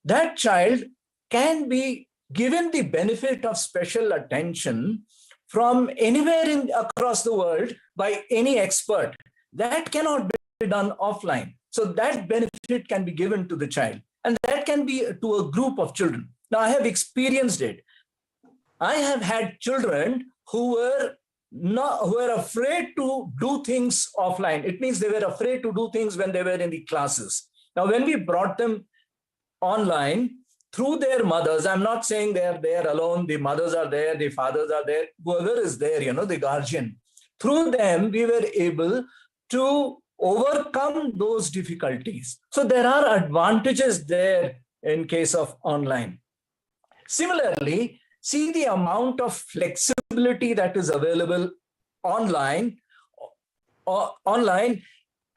that child can be given the benefit of special attention from anywhere across the world by any expert. That cannot be done offline. So that benefit can be given to the child, and that can be to a group of children. Now, I have experienced it. I have had children who were afraid to do things offline. It means they were afraid to do things when they were in the classes. Now, when we brought them online through their mothers, I'm not saying they're there alone, the mothers are there, the fathers are there, whoever is there, the guardian. Through them, we were able to overcome those difficulties. So there are advantages there in case of online. Similarly, see the amount of flexibility that is available online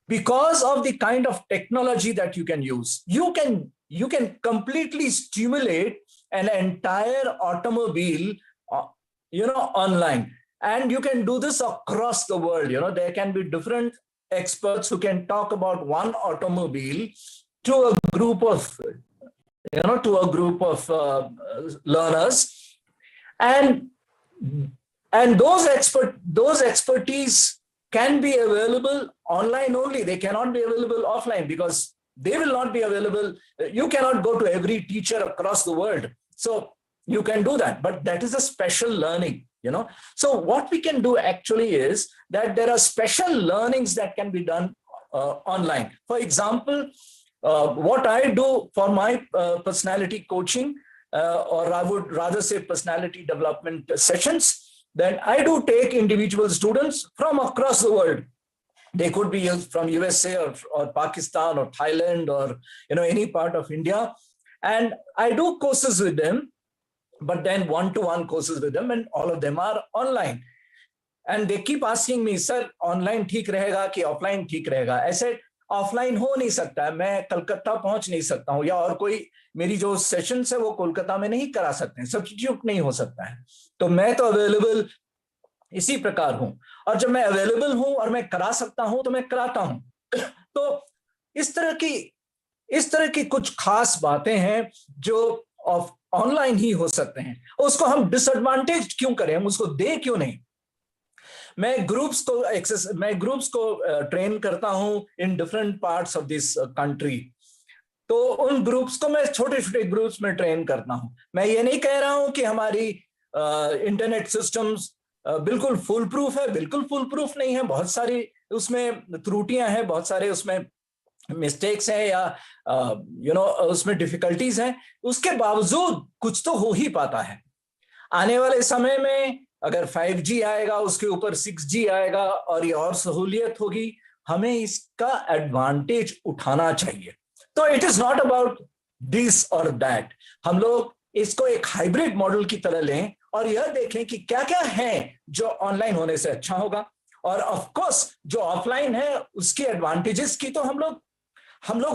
because of the kind of technology that you can use. You can completely stimulate an entire automobile, online. And you can do this across the world. There can be different experts who can talk about one automobile to a group of, learners. And those expertise can be available online only. They cannot be available offline because they will not be available. You cannot go to every teacher across the world. So you can do that, but that is a special learning, So what we can do actually is that there are special learnings that can be done online. For example, what I do for my personality coaching, or I would rather say personality development sessions, then I do take individual students from across the world. They could be from USA or Pakistan or Thailand or any part of India. And I do courses with them, but then one-to-one courses with them, and all of them are online. And they keep asking me, sir, online ठीक रहेगा कि offline ठीक रहेगा? I said, offline हो नहीं सकता है, मैं कलकत्ता पहुंच नहीं सकता हूं, या और कोई मेरी जो सेशंस है वो कोलकाता में नहीं करा सकते हैं, सब्स्टिट्यूट नहीं हो सकता है, तो मैं तो अवेलेबल इसी प्रकार हूं, और जब मैं अवेलेबल हूं और मैं करा सकता हूं तो मैं कराता हूं। तो इस तरह की कुछ खास बातें हैं जो ऑनलाइन ही हो सकते हैं। उसको हम डिसएडवांटेज क्यों करें, हम उसको दे क्यों नहीं? मैं ग्रुप्स को ट्रेन करता हूं in different parts of this country, तो उन ग्रुप्स को मैं छोटे छोटे ग्रुप्स में ट्रेन करता हूं। मैं ये नहीं कह रहा हूं कि हमारी इंटरनेट सिस्टम्स बिल्कुल फुल प्रूफ है, बिल्कुल फुल प्रूफ नहीं है, बहुत सारी उसमें त्रुटियां हैं, बहुत सारे उसमें मिस्टेक्स हैं, या उसमें डिफिकल्टीज हैं। उसके बावजूद कुछ तो हो ही पाता है। आने वाले समय में अगर 5G आएगा, उसके ऊपर 6G आएगा और ये और सहूलियत होगी, हमें इसका एडवांटेज उठाना चाहिए। तो it is not about this और दैट, हम लोग इसको एक हाइब्रिड मॉडल की तरह लें और यह देखें कि क्या क्या है जो ऑनलाइन होने से अच्छा होगा, और ऑफ कोर्स जो ऑफलाइन है उसके एडवांटेजेस की तो हम लोग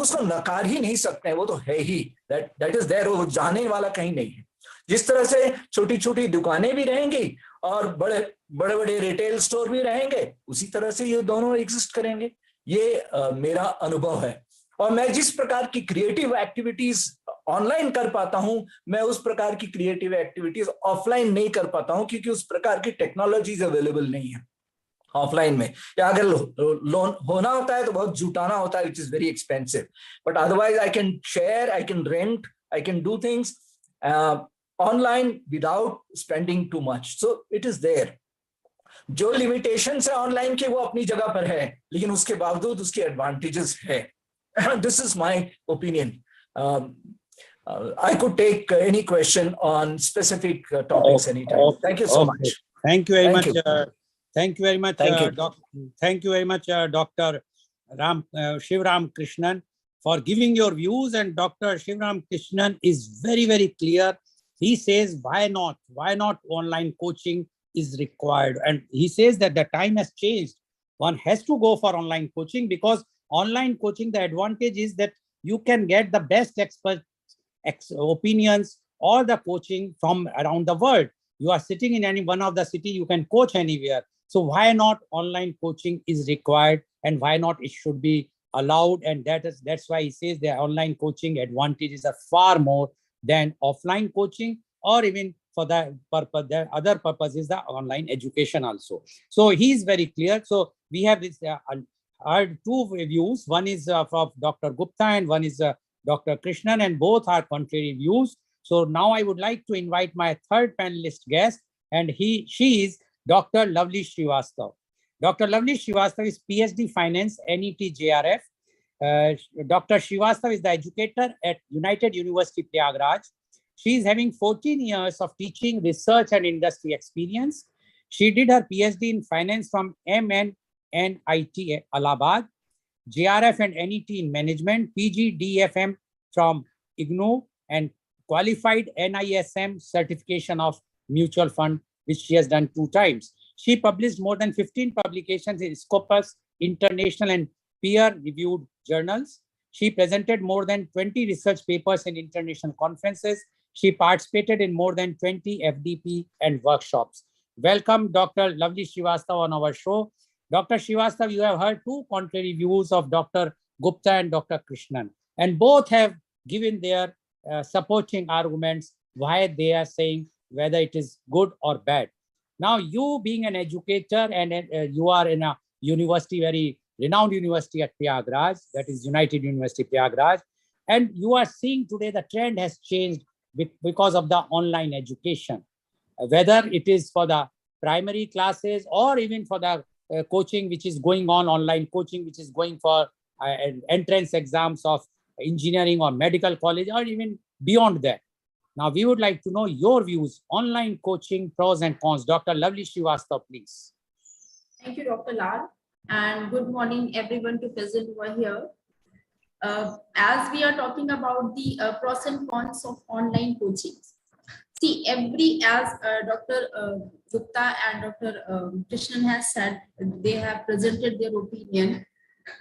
उसको नकार ही नहीं सकते हैं, वो तो है ही, दैट इज देयर, वो जाने वाला कहीं नहीं है। जिस तरह से छोटी छोटी दुकानें भी रहेंगी और बड़े बड़े रिटेल स्टोर भी रहेंगे, उसी तरह से ये दोनों एग्जिस्ट करेंगे। ये मेरा अनुभव है। और मैं जिस प्रकार की क्रिएटिव एक्टिविटीज ऑनलाइन कर पाता हूं, मैं उस प्रकार की क्रिएटिव एक्टिविटीज ऑफलाइन नहीं कर पाता हूं, क्योंकि उस प्रकार की टेक्नोलॉजीज अवेलेबल नहीं है ऑफलाइन में। या अगर लोन होना होता है तो बहुत जुटाना होता है, which is very expensive, but otherwise I can share, I can rent, I can do things online without spending too much. So it is there. जो limitations है online के वो अपनी जगह पर है, लेकिन उसके बावजूद उसके advantages है। This is my opinion. I could take any question on specific topics anytime. Thank you so much. Thank you very much. Thank you very much. Thank you very much, Dr. Shivram Krishnan, for giving your views. And Dr. Shivram Krishnan is very, very clear. He says, why not? Why not online coaching is required? And he says that the time has changed. One has to go for online coaching, because online coaching, the advantage is that you can get the best expert opinions or the coaching from around the world. You are sitting in any one of the city, you can coach anywhere. So why not online coaching is required, and why not it should be allowed, and that's why he says the online coaching advantages are far more than offline coaching, or even for the purpose, the other purpose is the online education also. So he is very clear. So we have this two views. One is from Dr. Gupta and one is Dr. Krishnan, and both are contrary views. So now I would like to invite my third panelist guest, and she is Dr. Lovely Srivastava. Dr. Lovely Srivastava is PhD Finance, NET JRF. Dr. Srivastava is the educator at United University Prayagraj. She is having 14 years of teaching, research, and industry experience. She did her PhD in finance from MNNIT Allahabad, JRF and NET in management, PG DFM from IGNOU, and qualified NISM certification of mutual fund, which she has done 2 times. She published more than 15 publications in Scopus, international and peer-reviewed journals. She presented more than 20 research papers in international conferences. She participated in more than 20 FDP and workshops. Welcome, Dr. Lovely Srivastava on our show. Dr. Srivastava, you have heard 2 contrary views of Dr. Gupta and Dr. Krishnan, and both have given their supporting arguments why they are saying whether it is good or bad. Now, you being an educator and you are in a university, very renowned university at Prayagraj, that is United University Prayagraj, and you are seeing today the trend has changed because of the online education, whether it is for the primary classes or even for the coaching which is going on, online coaching which is going for entrance exams of engineering or medical college or even beyond that. Now, we would like to know your views, online coaching, pros and cons. Dr. Lovely Srivastava, please. Thank you, Dr. Lal, and good morning, everyone to present over here. As we are talking about the pros and cons of online coaching. See, as Dr. Gupta and Dr. Krishnan has said, they have presented their opinion,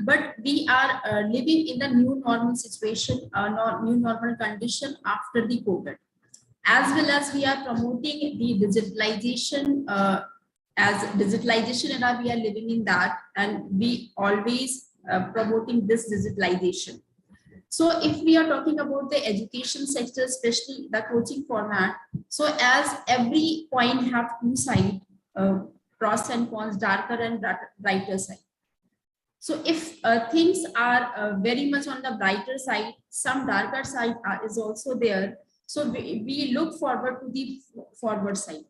but we are living in the new normal situation, new normal condition after the COVID, as well as we are promoting the digitalization, as digitalization era, we are living in that, and we always promoting this digitalization. So if we are talking about the education sector, especially the coaching format, so as every point have 2 sides, pros and cons, darker and brighter side. So if things are very much on the brighter side, some darker side is also there. So we look forward to the forward side.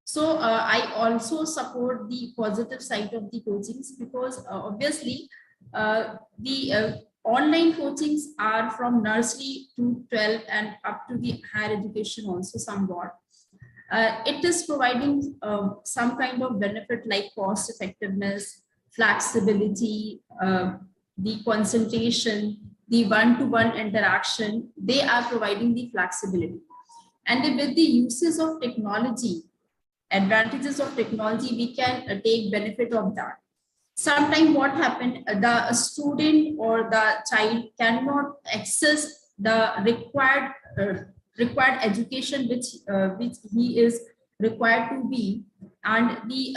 So I also support the positive side of the coachings, because obviously the online coachings are from nursery to 12 and up to the higher education also somewhat. It is providing some kind of benefit like cost effectiveness, flexibility, the concentration, the one-to-one interaction. They are providing the flexibility. And with the uses of technology, advantages of technology, we can take benefit of that. Sometimes what happened, the student or the child cannot access the required education which he is required to be, and the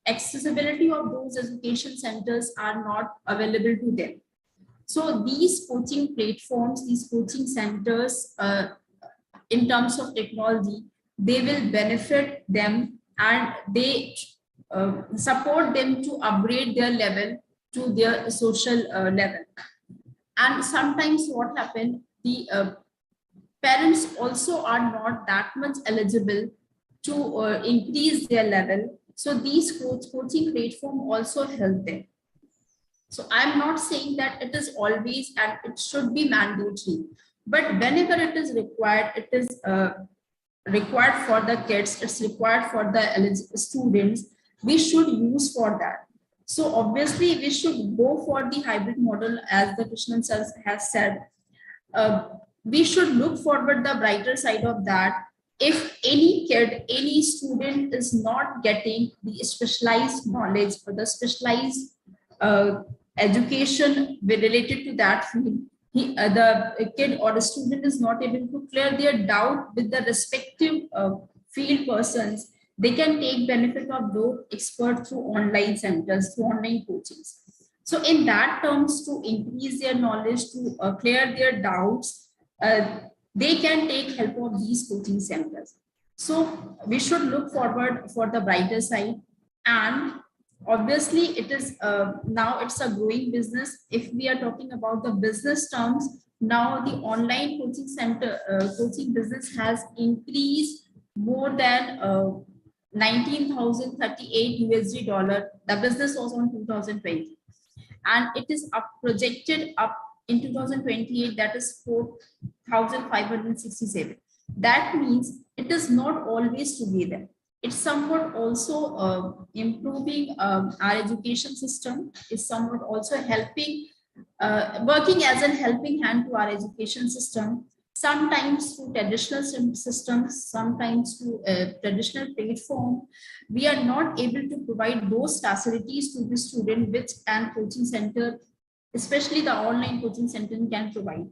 accessibility of those education centers are not available to them. So these coaching platforms, these coaching centers, in terms of technology, they will benefit them, and they support them to upgrade their level to their social level. And sometimes what happened, the parents also are not that much eligible to increase their level. So these coaching platform also help them. So I'm not saying that it is always and it should be mandatory, but whenever it is required, it is required for the kids, it's required for the students, we should use for that. So obviously we should go for the hybrid model, as the Krishnan sir has said. We should look forward the brighter side of that. If any kid, any student is not getting the specialized knowledge or the specialized education related to that field, the kid or the student is not able to clear their doubt with the respective field persons, they can take benefit of those experts through online centers, through online coachings. So in that terms, to increase their knowledge, to clear their doubts, they can take help of these coaching centers. So we should look forward for the brighter side. And obviously it is now it's a growing business. If we are talking about the business terms, now the online coaching center coaching business has increased more than 19,038 USD dollar. The business was on 2020, and it is up projected up in 2028, that is 4,567. That means it is not always to be there. It's somewhat also improving our education system, is somewhat also helping, working as a helping hand to our education system, sometimes through traditional systems, sometimes through a traditional platform. We are not able to provide those facilities to the student which an coaching center, especially the online coaching center, can provide.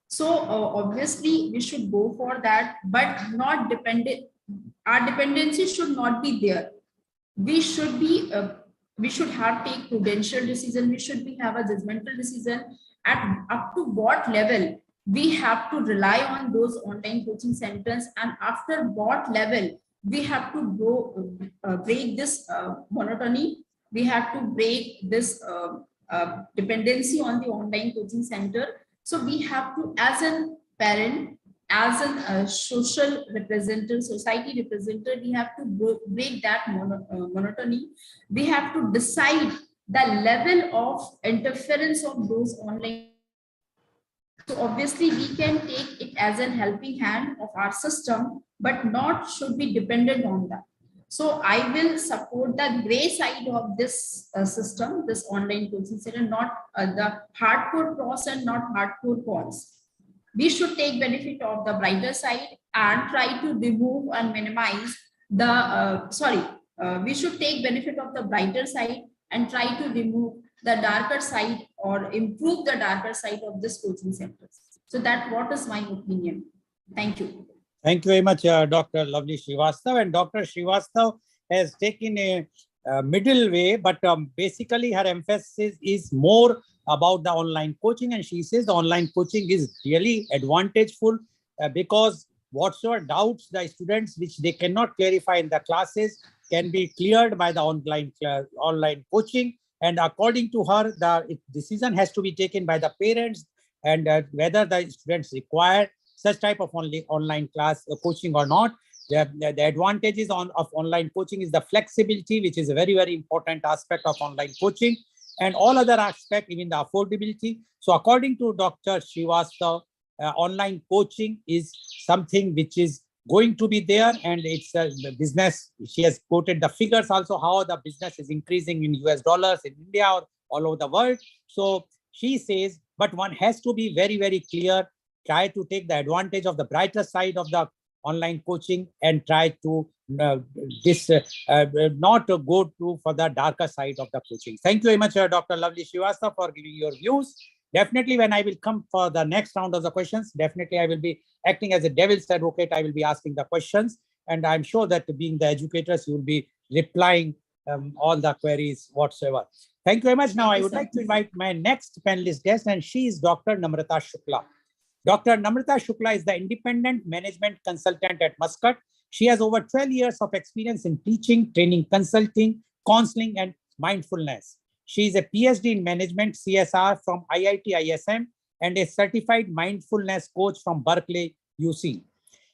So obviously we should go for that, but not dependent. Our dependency should not be there. We should be we should have take prudential decision. We should be have a judgmental decision at up to what level we have to rely on those online coaching centers, and after what level we have to go break this monotony. We have to break this dependency on the online coaching center. So we have to, as a parent, as a social representative, society representative, we have to break that monotony. We have to decide the level of interference of those online. So obviously we can take it as a helping hand of our system, but not should be dependent on that. So I will support the gray side of this system, this online coaching center, not the hardcore pros and not hardcore cons. We should take benefit of the brighter side and try to remove and minimize the, we should take benefit of the brighter side and try to remove the darker side or improve the darker side of this coaching centers. So that what is my opinion. Thank you. Thank you very much, Dr. Lovely Srivastava. And Dr. Srivastava has taken a middle way, but basically her emphasis is more about the online coaching. And she says the online coaching is really advantageful because whatsoever doubts the students which they cannot clarify in the classes can be cleared by the online coaching. And according to her, the decision has to be taken by the parents and whether the students require such type of online class coaching or not. The advantages of online coaching is the flexibility, which is a very, very important aspect of online coaching, and all other aspects, even the affordability. So according to Dr. Srivastava, online coaching is something which is going to be there, and it's a business. She has quoted the figures also, how the business is increasing in US dollars in India or all over the world. So she says, but one has to be very, very clear, try to take the advantage of the brighter side of the online coaching and try to not to go to for the darker side of the coaching. Thank you very much, Dr. Lovely Srivastava, for giving your views. Definitely, when I will come for the next round of the questions, definitely I will be acting as a devil's advocate. I will be asking the questions, and I'm sure that being the educators, you will be replying all the queries whatsoever. Thank you very much. Now, I would like to invite my next panelist guest, and she is Dr. Namrata Shukla. Dr. Namrata Shukla is the independent management consultant at Muscat. She has over 12 years of experience in teaching, training, consulting, counseling, and mindfulness. She is a PhD in management CSR from IIT ISM and a certified mindfulness coach from Berkeley, UC.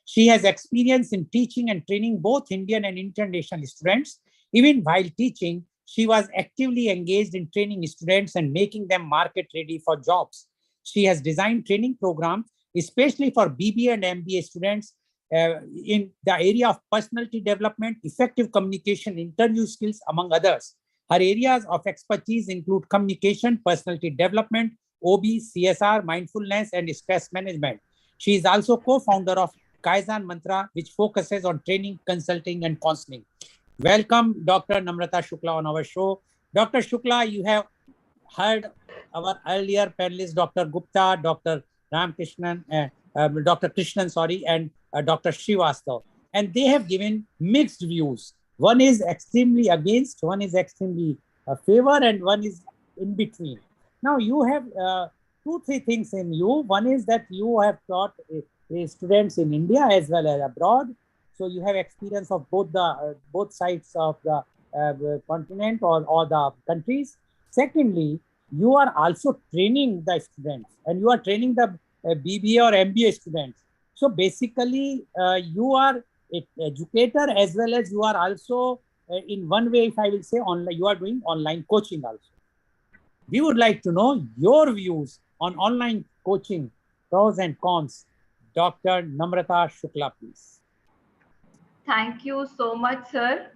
She has experience in teaching and training both Indian and international students. Even while teaching, she was actively engaged in training students and making them market ready for jobs. She has designed training programs, especially for BBA and MBA students in the area of personality development, effective communication, interview skills, among others. Her areas of expertise include communication, personality development, OB, CSR, mindfulness, and stress management. She is also co-founder of Kaizen Mantra, which focuses on training, consulting, and counseling. Welcome, Dr. Namrata Shukla, on our show. Dr. Shukla, you have heard our earlier panelists, Dr. Gupta, Dr. Ramkrishnan, Dr. Krishnan, sorry, and Dr. Srivastava, and they have given mixed views. One is extremely against, one is extremely favor, and one is in between. Now you have two, three things in you. One is that you have taught students in India as well as abroad. So you have experience of both the both sides of the continent or the countries. Secondly, you are also training the students and you are training the BBA or MBA students. So basically, you are an educator as well as you are also in one way, if I will say, online, you are doing online coaching also. We would like to know your views on online coaching, pros and cons. Dr. Namrata Shukla, please. Thank you so much, sir.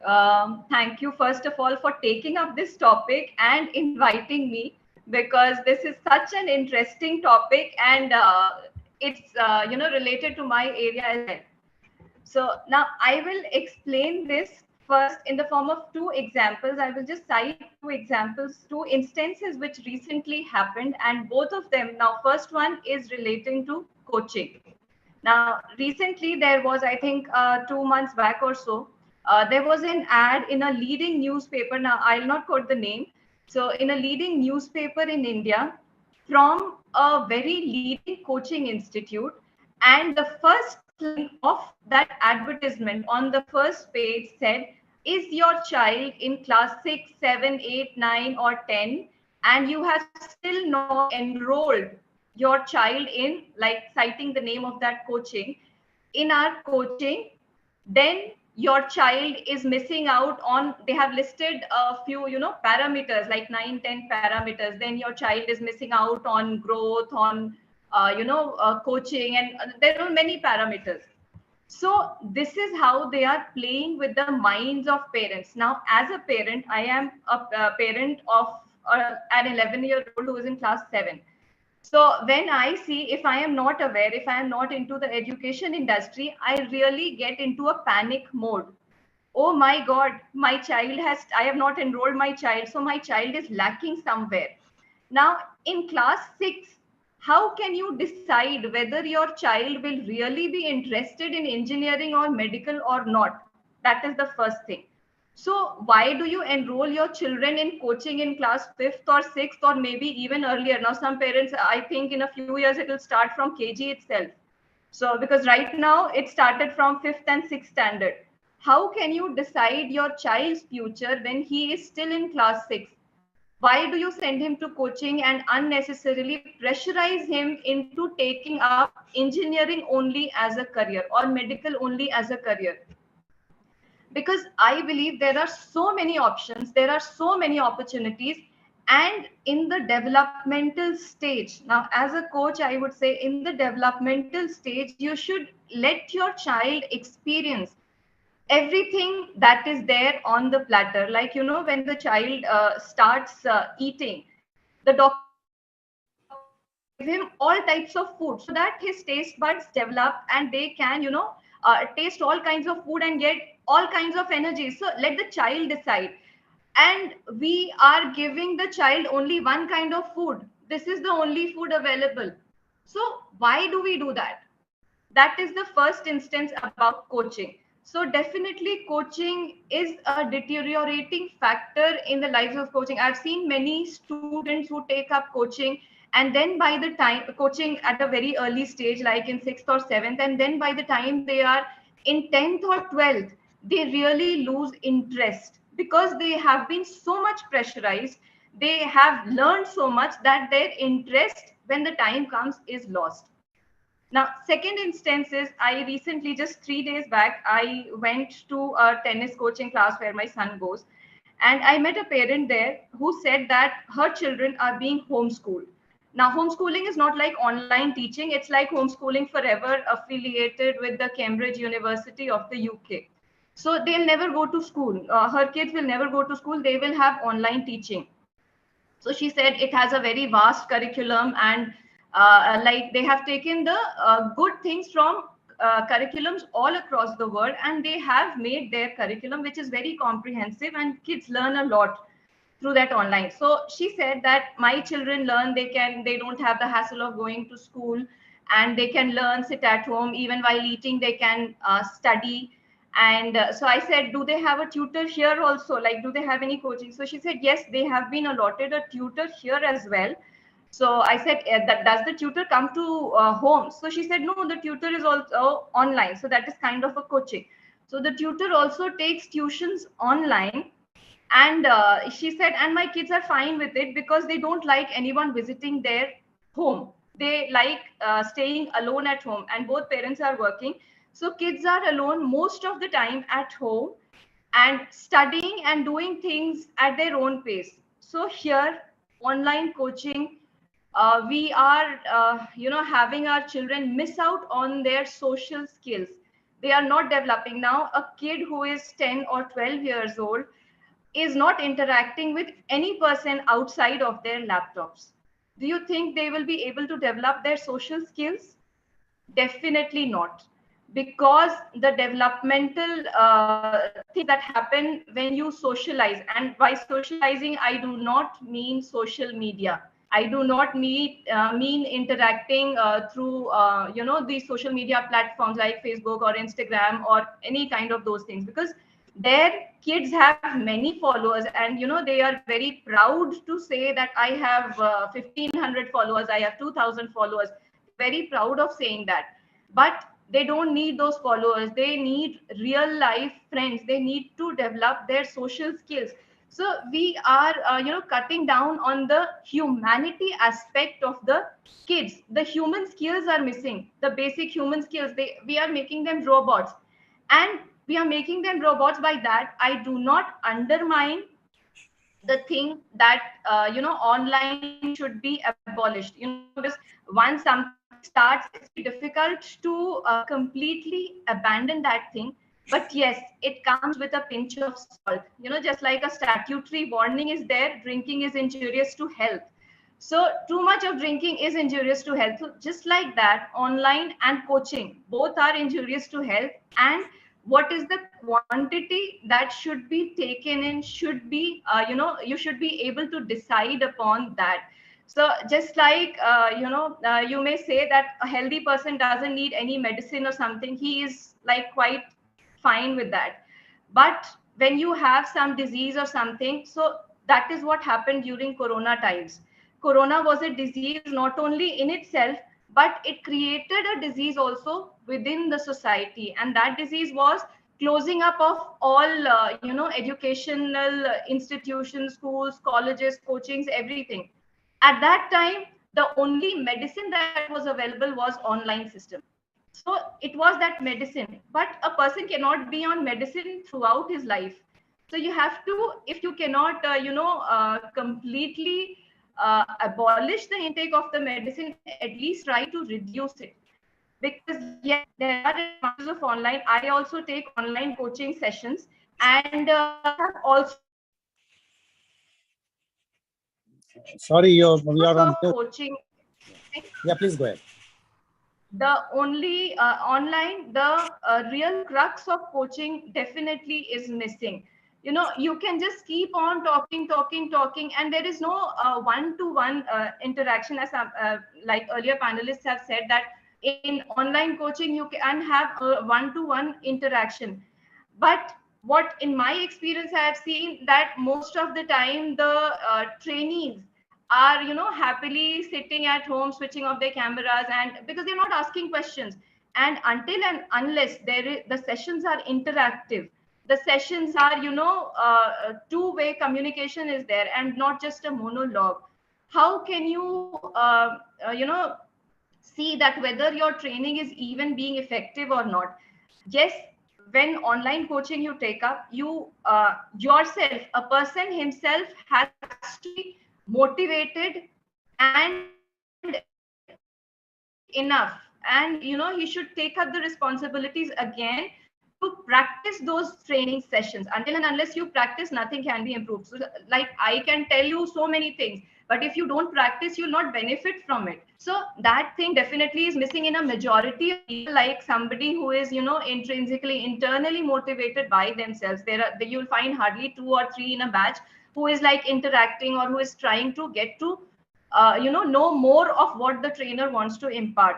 Thank you, first of all, for taking up this topic and inviting me, because this is such an interesting topic, and it's related to my area as well. So now I will explain this first in the form of two examples. I will just cite two examples, two instances which recently happened, and both of them. Now, first one is relating to coaching. Now, recently there was, I think, 2 months back or so, there was an ad in a leading newspaper. Now, I'll not quote the name. So, in a leading newspaper in India, from a very leading coaching institute, and the first line of that advertisement on the first page said, "Is your child in class 6, 7, 8, 9, or 10, and you have still not enrolled your child in," like citing the name of that coaching, "in our coaching, then your child is missing out on," they have listed a few, parameters, like 9, 10 parameters. Then your child is missing out on growth, on, coaching, and there are many parameters. So this is how they are playing with the minds of parents. Now, as a parent, I am a parent of an 11-year-old who is in class 7. So when I see, if I am not aware, if I am not into the education industry, I really get into a panic mode. Oh my God, I have not enrolled my child, so my child is lacking somewhere. Now, in class 6, how can you decide whether your child will really be interested in engineering or medical or not? That is the first thing. So why do you enroll your children in coaching in class 5th or 6th or maybe even earlier? Now, some parents, I think in a few years, it will start from KG itself. So because right now it started from 5th and 6th standard. How can you decide your child's future when he is still in class 6? Why do you send him to coaching and unnecessarily pressurize him into taking up engineering only as a career or medical only as a career? Because I believe there are so many options, there are so many opportunities, and in the developmental stage. Now, as a coach, I would say in the developmental stage, you should let your child experience everything that is there on the platter. Like, when the child starts eating, the doctor give him all types of food so that his taste buds develop and they can, taste all kinds of food and get all kinds of energy. So let the child decide. And we are giving the child only one kind of food. This is the only food available. So why do we do that? That is the first instance about coaching. So definitely coaching is a deteriorating factor in the lives of coaching. I've seen many students who take up coaching, and then by the time coaching at a very early stage, like in 6th or 7th, and then by the time they are in 10th or 12th, they really lose interest because they have been so much pressurized. They have learned so much that their interest, when the time comes, is lost. Now, second instance is, I recently, just 3 days back, I went to a tennis coaching class where my son goes. And I met a parent there who said that her children are being homeschooled. Now, homeschooling is not like online teaching. It's like homeschooling forever, affiliated with the Cambridge University of the UK. So they'll never go to school. Her kids will never go to school. They will have online teaching. So she said it has a very vast curriculum, and like they have taken the good things from curriculums all across the world, and they have made their curriculum, which is very comprehensive, and kids learn a lot through that online. So she said that my children learn, they don't have the hassle of going to school, and they can learn, sit at home, even while eating they can study. And so I said, do they have a tutor here also? Like, do they have any coaching? So she said, yes, they have been allotted a tutor here as well. So I said, does the tutor come to home? So she said, no, the tutor is also online. So that is kind of a coaching. So the tutor also takes tuitions online. And she said, and my kids are fine with it because they don't like anyone visiting their home. They like staying alone at home, and both parents are working. So kids are alone most of the time at home and studying and doing things at their own pace. So here, online coaching, we are, having our children miss out on their social skills. They are not developing. Now, a kid who is 10 or 12 years old is not interacting with any person outside of their laptops. Do you think they will be able to develop their social skills? Definitely not, because the developmental things that happen when you socialize, and by socializing, I do not mean social media. I do not mean interacting through, the social media platforms like Facebook or Instagram or any kind of those things, because their kids have many followers, and they are very proud to say that I have 1500 followers, I have 2000 followers. Very proud of saying that. But they don't need those followers. They need real life friends. They need to develop their social skills. So we are cutting down on the humanity aspect of the kids. The human skills are missing, the basic human skills. We are making them robots, and we are making them robots. By that, I do not undermine the thing that online should be abolished, because once something starts, it's difficult to completely abandon that thing. But yes, it comes with a pinch of salt, just like a statutory warning is there: drinking is injurious to health. So too much of drinking is injurious to health. So just like that, online and coaching both are injurious to health. And what is the quantity that should be taken in should be, you should be able to decide upon that. So just like, you may say that a healthy person doesn't need any medicine or something. He is like quite fine with that. But when you have some disease or something, so that is what happened during Corona times. Corona was a disease not only in itself, but it created a disease also within the society. And that disease was closing up of all, educational institutions, schools, colleges, coachings, everything. At that time, the only medicine that was available was online system. So it was that medicine, but a person cannot be on medicine throughout his life. So you have to, if you cannot, completely abolish the intake of the medicine, at least try to reduce it. Because yes, there are advantages of online. I also take online coaching sessions, and have also Sorry, you're on mute. coaching. Yeah, please go ahead. The only online, the real crux of coaching definitely is missing. You can just keep on talking, and there is no one-to-one interaction, as like earlier panelists have said, that in online coaching you can have a one-to-one interaction. But what in my experience I have seen, that most of the time the trainees are happily sitting at home, switching off their cameras, and because they're not asking questions. And until and unless the sessions are interactive, the sessions are two-way communication is there, and not just a monologue, how can you see that whether your training is even being effective or not? Yes, when online coaching you take up, you yourself, a person himself has to be motivated and enough, and he should take up the responsibilities again to practice those training sessions. Until and unless you practice, nothing can be improved. So like, I can tell you so many things, but if you don't practice, you'll not benefit from it. So that thing definitely is missing in a majority of people. Like somebody who is intrinsically, internally motivated by themselves, you'll find hardly 2 or 3 in a batch who is like interacting, or who is trying to get to know more of what the trainer wants to impart.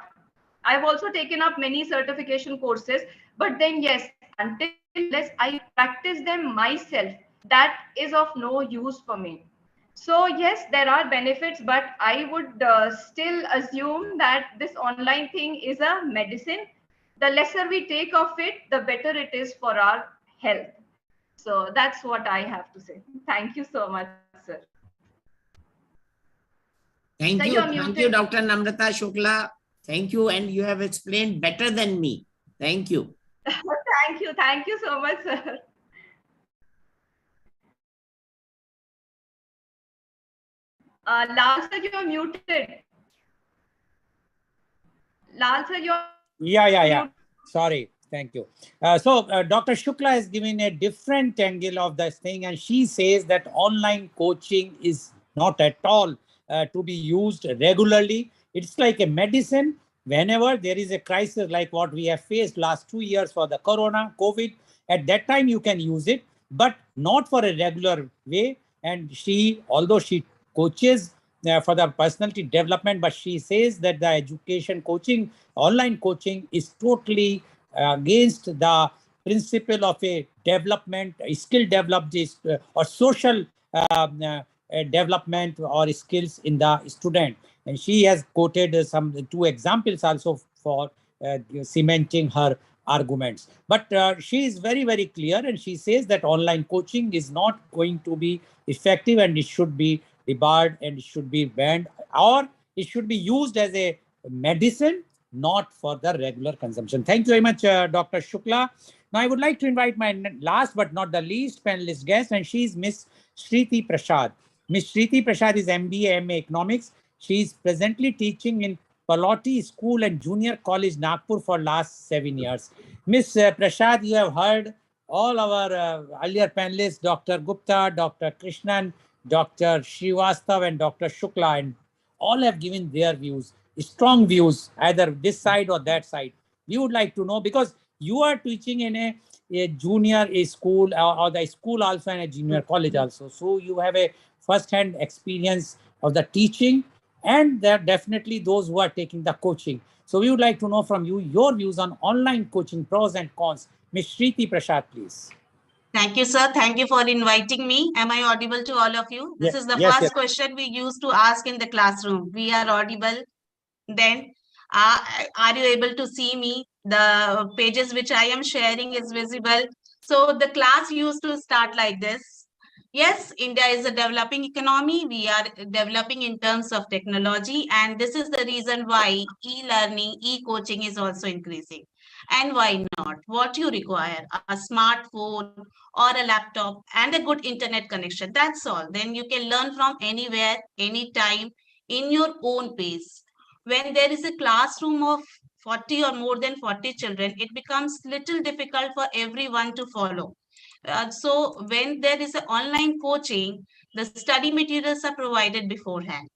I've also taken up many certification courses, but then yes, until unless I practice them myself, that is of no use for me. So yes, there are benefits, but I would still assume that this online thing is a medicine. The lesser we take of it, the better it is for our health. So that's what I have to say. Thank you so much, sir. Thank Sir, you. you're Thank muted. you, Dr. Namrata Shukla. Thank you. And you have explained better than me. Thank you. Thank you. Thank you so much, sir. Lal sir, you're muted. Lal sir, you're Yeah. Sorry. Thank you. Dr. Shukla has given a different angle of this thing, and she says that online coaching is not at all to be used regularly. It's like a medicine. Whenever there is a crisis like what we have faced last 2 years for the corona, COVID, at that time you can use it, but not for a regular way. And although she coaches for the personality development, but she says that the education coaching, online coaching is totally against the principle of a development, a skill developed or social development or skills in the student. And she has quoted some two examples also for cementing her arguments. But she is very, very clear, and she says that online coaching is not going to be effective, and it should be debarred and it should be banned, or it should be used as a medicine, not for the regular consumption. Thank you very much, Dr. Shukla. Now, I would like to invite my last but not the least panelist guest, and she is Miss Shriti Prasad. Miss Shriti Prasad is MBA, MA Economics. She is presently teaching in Paloti School and Junior College, Nagpur for last 7 years. Miss Prasad, you have heard all our earlier panelists, Dr. Gupta, Dr. Krishnan, Dr. Srivastav, and Dr. Shukla, and all have given their views, strong views, either this side or that side. We would like to know, because you are teaching in a junior school or the school also, and a junior college also. So you have a first-hand experience of the teaching, and there are definitely those who are taking the coaching. So we would like to know from you your views on online coaching, pros and cons. Ms. Shriti Prasad, please. Thank you, sir. Thank you for inviting me. Am I audible to all of you? This is the Yes, first yes. question we used to ask in the classroom. We are audible. Then, are you able to see me? The pages which I am sharing is visible. So the class used to start like this. Yes, India is a developing economy. We are developing in terms of technology. And this is the reason why e-learning, e-coaching is also increasing. And why not? What you require, a smartphone or a laptop and a good internet connection. That's all. Then you can learn from anywhere, anytime, in your own pace. When there is a classroom of 40 or more than 40 children, it becomes little difficult for everyone to follow. So when there is an online coaching, the study materials are provided beforehand.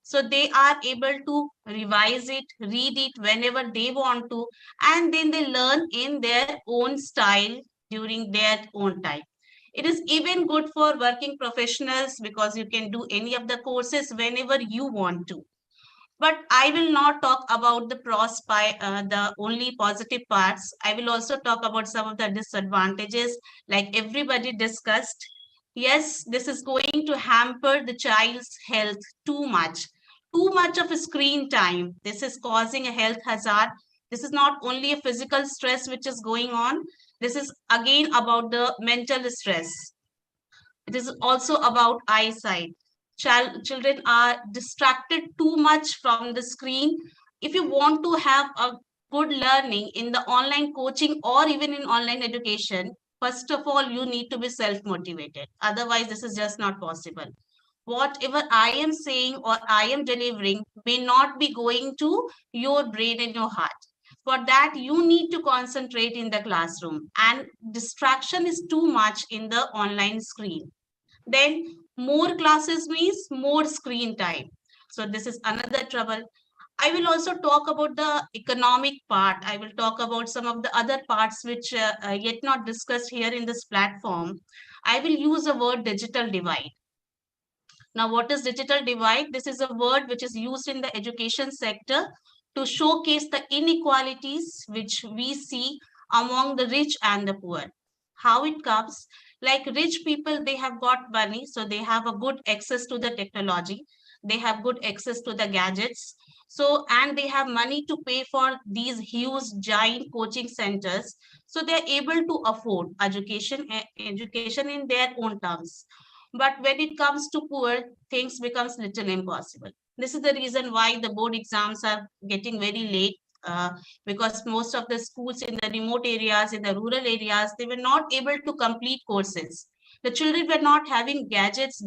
So they are able to revise it, read it whenever they want to, and then they learn in their own style during their own time. It is even good for working professionals because you can do any of the courses whenever you want to. But I will not talk about the pros by the only positive parts. I will also talk about some of the disadvantages, like everybody discussed. Yes, this is going to hamper the child's health too much. Too much of a screen time. This is causing a health hazard. This is not only a physical stress which is going on. This is again about the mental stress. It is also about eyesight. Children are distracted too much from the screen. If you want to have a good learning in the online coaching or even in online education, first of all, you need to be self-motivated. Otherwise, this is just not possible. Whatever I am saying or I am delivering may not be going to your brain and your heart. For that, you need to concentrate in the classroom, and distraction is too much in the online screen. Then more classes means more screen time. So this is another trouble. I will also talk about the economic part. I will talk about some of the other parts which yet not discussed here in this platform. I will use the word digital divide. Now, what is digital divide? This is a word which is used in the education sector to showcase the inequalities which we see among the rich and the poor. How it comes? Like rich people, they have got money, so they have a good access to the technology. They have good access to the gadgets. So, and they have money to pay for these huge giant coaching centers. So they're able to afford education in their own terms. But when it comes to poor, things becomes little impossible. This is the reason why the board exams are getting very late, because most of the schools in the remote areas, in the rural areas, they were not able to complete courses. The children were not having gadgets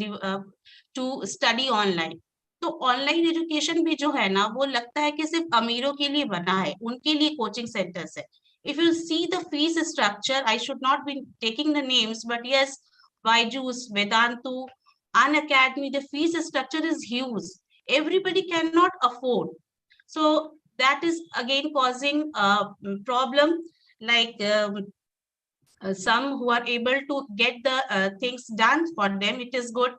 to study online. तो online education भी जो है ना, वो लगता है कि सिर्फ अमीरों के लिए बना है, उनके लिए कोचिंग सेंटर्स है. If you see the fees structure, I should not be taking the names, but yes, Byju's, Vedantu, Unacademy, the fees structure is huge. Everybody cannot afford. So that is again causing a problem. Like some who are able to get the things done for them, it is good.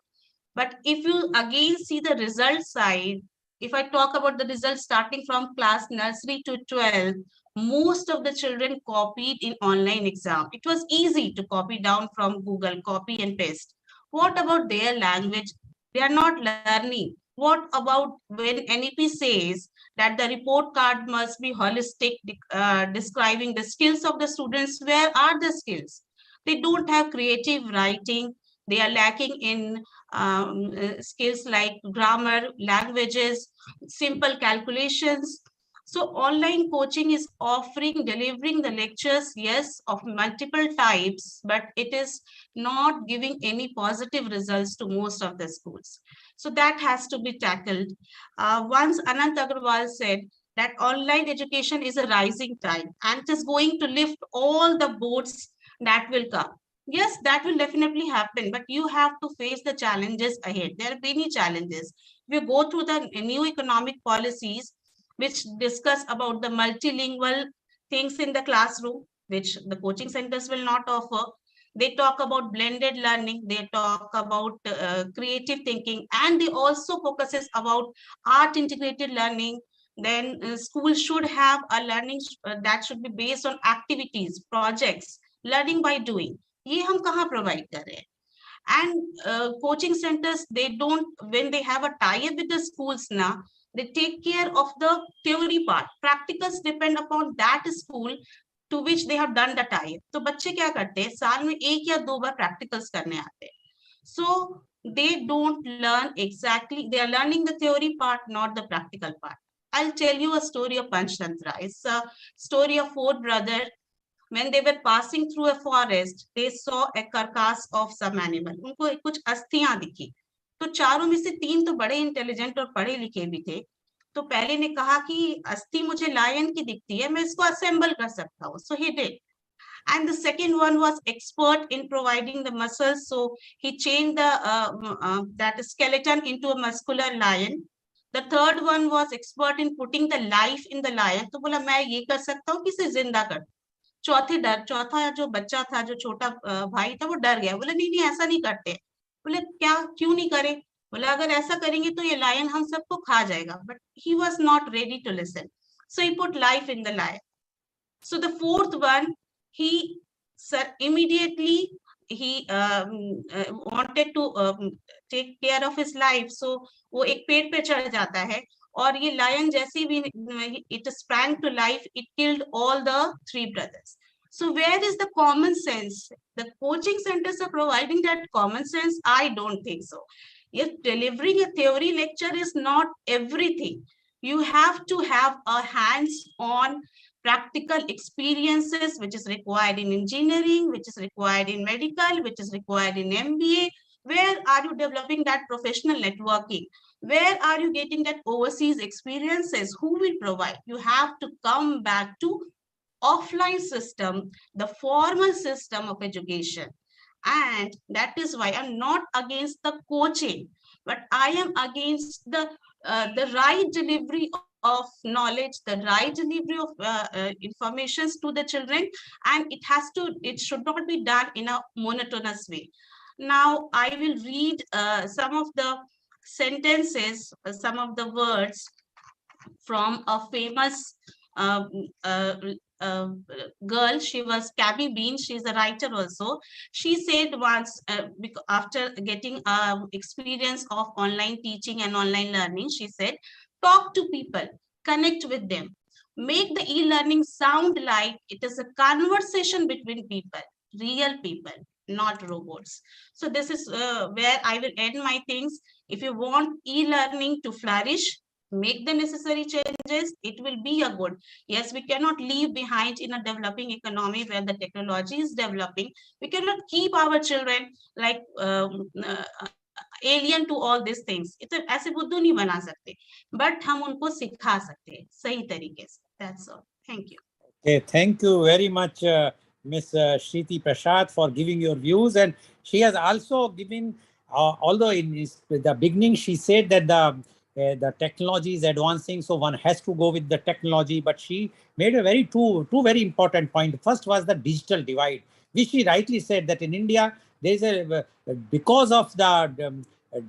But if you again see the result side, if I talk about the results starting from class nursery to 12, most of the children copied in online exam. It was easy to copy down from Google, copy and paste. What about their language? They are not learning. What about when NEP says that the report card must be holistic, describing the skills of the students? Where are the skills? They don't have creative writing. They are lacking in skills like grammar, languages, simple calculations. So online coaching is delivering the lectures, yes, of multiple types, but it is not giving any positive results to most of the schools. So that has to be tackled. Once Anant Agarwal said that online education is a rising tide and it is going to lift all the boats that will come. Yes, that will definitely happen, but you have to face the challenges ahead. There are many challenges. We go through the new economic policies, which discuss about the multilingual things in the classroom, which the coaching centers will not offer. They talk about blended learning. They talk about creative thinking, and they also focuses about art integrated learning. Then schools should have a learning that should be based on activities, projects, learning by doing. ये हम कहाँ provide कर रहे हैं? And coaching centers, they don't, when they have a tie-up with the schools now, they take care of the theory part. Practicals depend upon that school to which they have done the tie-up. तो बच्चे क्या करते हैं? साल में 1 या 2 बार practicals करने आते हैं. So they don't learn exactly. They are learning the theory part, not the practical part. I'll tell you a story of Panchtantra. It's a story of 4 brothers. When they were passing through a forest, they saw a carcass of some animal. उनको कुछ अस्थियां दिखी. तो चारों में से 3 तो बड़े इंटेलिजेंट और पढ़े लिखे भी थे. तो पहले ने कहा कि अस्थि मुझे लायन की दिखती है, मैं इसको असेंबल कर सकता हूँ. So he did. And the second one was expert in providing the muscles. So he changed that skeleton into a muscular lion. The third one was expert in putting the life in the lion. तो बोला मैं ये कर सकता हूँ कि इसे जिंदा कर. चौथा जो बच्चा था, जो छोटा भाई था, वो डर गया. बोले नहीं ऐसा नहीं करते. बोले क्या, क्यों नहीं करें? बोला अगर ऐसा करेंगे तो ये लायन हम सबको खा जाएगा. But he was not ready to listen. So he put life in the lion. So the fourth one, he immediately he wanted to take care of his life. So वो एक पेड़ पे चढ़ जाता है और ये lion जैसे भी it sprang to life, it killed all the 3 brothers. So where is the common sense? The coaching centers are providing that common sense? I don't think so. If delivering a theory lecture is not everything, you have to have a hands-on practical experiences, which is required in engineering, which is required in medical, which is required in MBA. Where are you developing that professional networking? Where are you getting that overseas experiences? Who will provide? You have to come back to offline system, the formal system of education. And that is why I'm not against the coaching, but I am against the right delivery of knowledge, the right delivery of informations to the children, and it should not be done in a monotonous way. Now I will read some of the sentences, some of the words from a famous girl. She was Gabby Bean. She's a writer also. She said once, after getting experience of online teaching and online learning, she said, talk to people, connect with them. Make the e-learning sound like it is a conversation between people, real people, not robots. So this is where I will end my things. If you want e-learning to flourish, make the necessary changes, it will be a good. Yes, we cannot leave behind in a developing economy where the technology is developing. We cannot keep our children like alien to all these things. ऐसे बुद्धू नहीं बना सकते, but हम उनको सिखा सकते हैं सही तरीके से. That's all. Thank you. Okay, thank you very much, Ms. Shriti Prasad, for giving your views. And she has also given, although in the beginning she said that the technology is advancing, so one has to go with the technology. But she made a two very important points. First was the digital divide, which she rightly said that in India there is because of the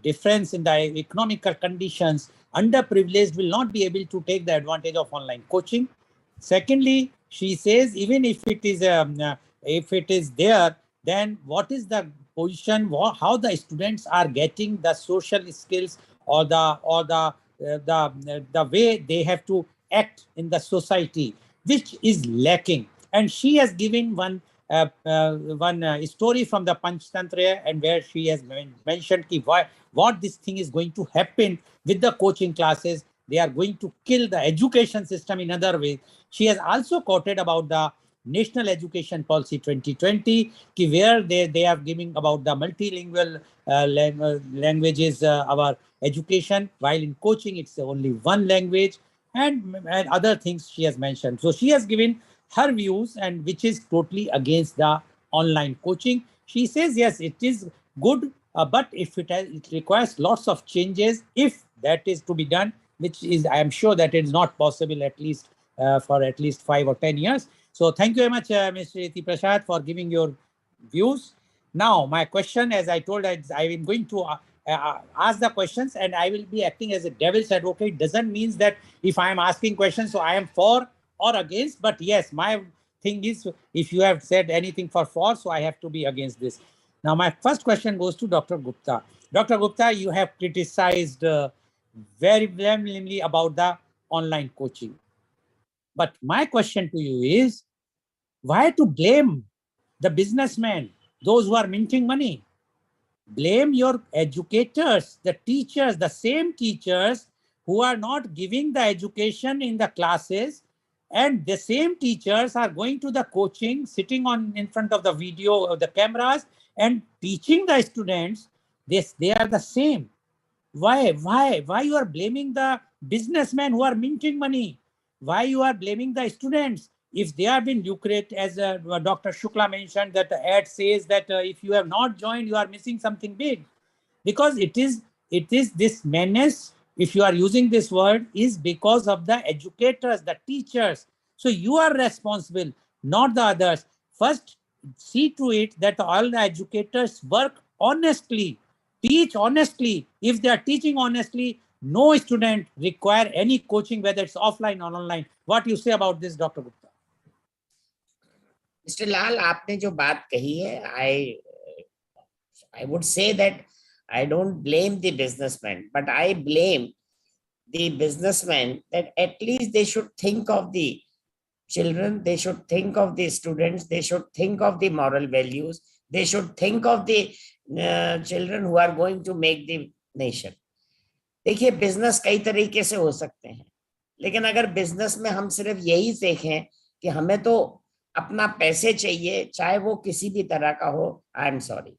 difference in the economical conditions, underprivileged will not be able to take the advantage of online coaching. Secondly, she says even if it is there, then what is the position? How the students are getting the social skills or the way they have to act in the society, which is lacking. And she has given one story from the Panchtantra, and where she has mentioned what this thing is going to happen with the coaching classes. They are going to kill the education system in other ways. She has also quoted about the National Education Policy 2020, where they are giving about the multilingual languages, our education, while in coaching it's only one language, and other things she has mentioned. So she has given her views, and which is totally against the online coaching. She says, yes, it is good, but if it requires lots of changes, if that is to be done, which is, I am sure that it is not possible at least for at least 5 or 10 years. So thank you very much, Ms. Shriti Prasad, for giving your views. Now, my question, as I told, I am going to ask the questions, and I will be acting as a devil's advocate. Doesn't mean that if I am asking questions, so I am for or against. But yes, my thing is, if you have said anything for, so I have to be against this. Now, my first question goes to Dr. Gupta. Dr. Gupta, you have criticized very vehemently about the online coaching. But my question to you is, why to blame the businessmen, those who are minting money? Blame your educators, the teachers, the same teachers who are not giving the education in the classes, and the same teachers are going to the coaching, sitting in front of the video or the cameras and teaching the students. They are the same. Why you are blaming the businessmen who are minting money? Why you are blaming the students? If they have been lucrative, as Dr. Shukla mentioned, that the ad says that if you have not joined, you are missing something big. Because it is this menace, if you are using this word, is because of the educators, the teachers. So you are responsible, not the others. First, see to it that all the educators work honestly, teach honestly. If they are teaching honestly, no student require any coaching, whether it's offline or online. What you say about this, Dr. Gupta? Mr. Lal, आपने जो बात कही है, I would say that I don't blame the businessman, but I blame the businessmen that at least they should think of the children, they should think of the students, they should think of the moral values, they should think of the children who are going to make the nation. देखिए, business कई तरीके से हो सकते हैं, लेकिन अगर business में हम सिर्फ यही देखें कि हमें तो अपना पैसे चाहिए, चाहे वो किसी भी तरह का हो, आई एम सॉरी,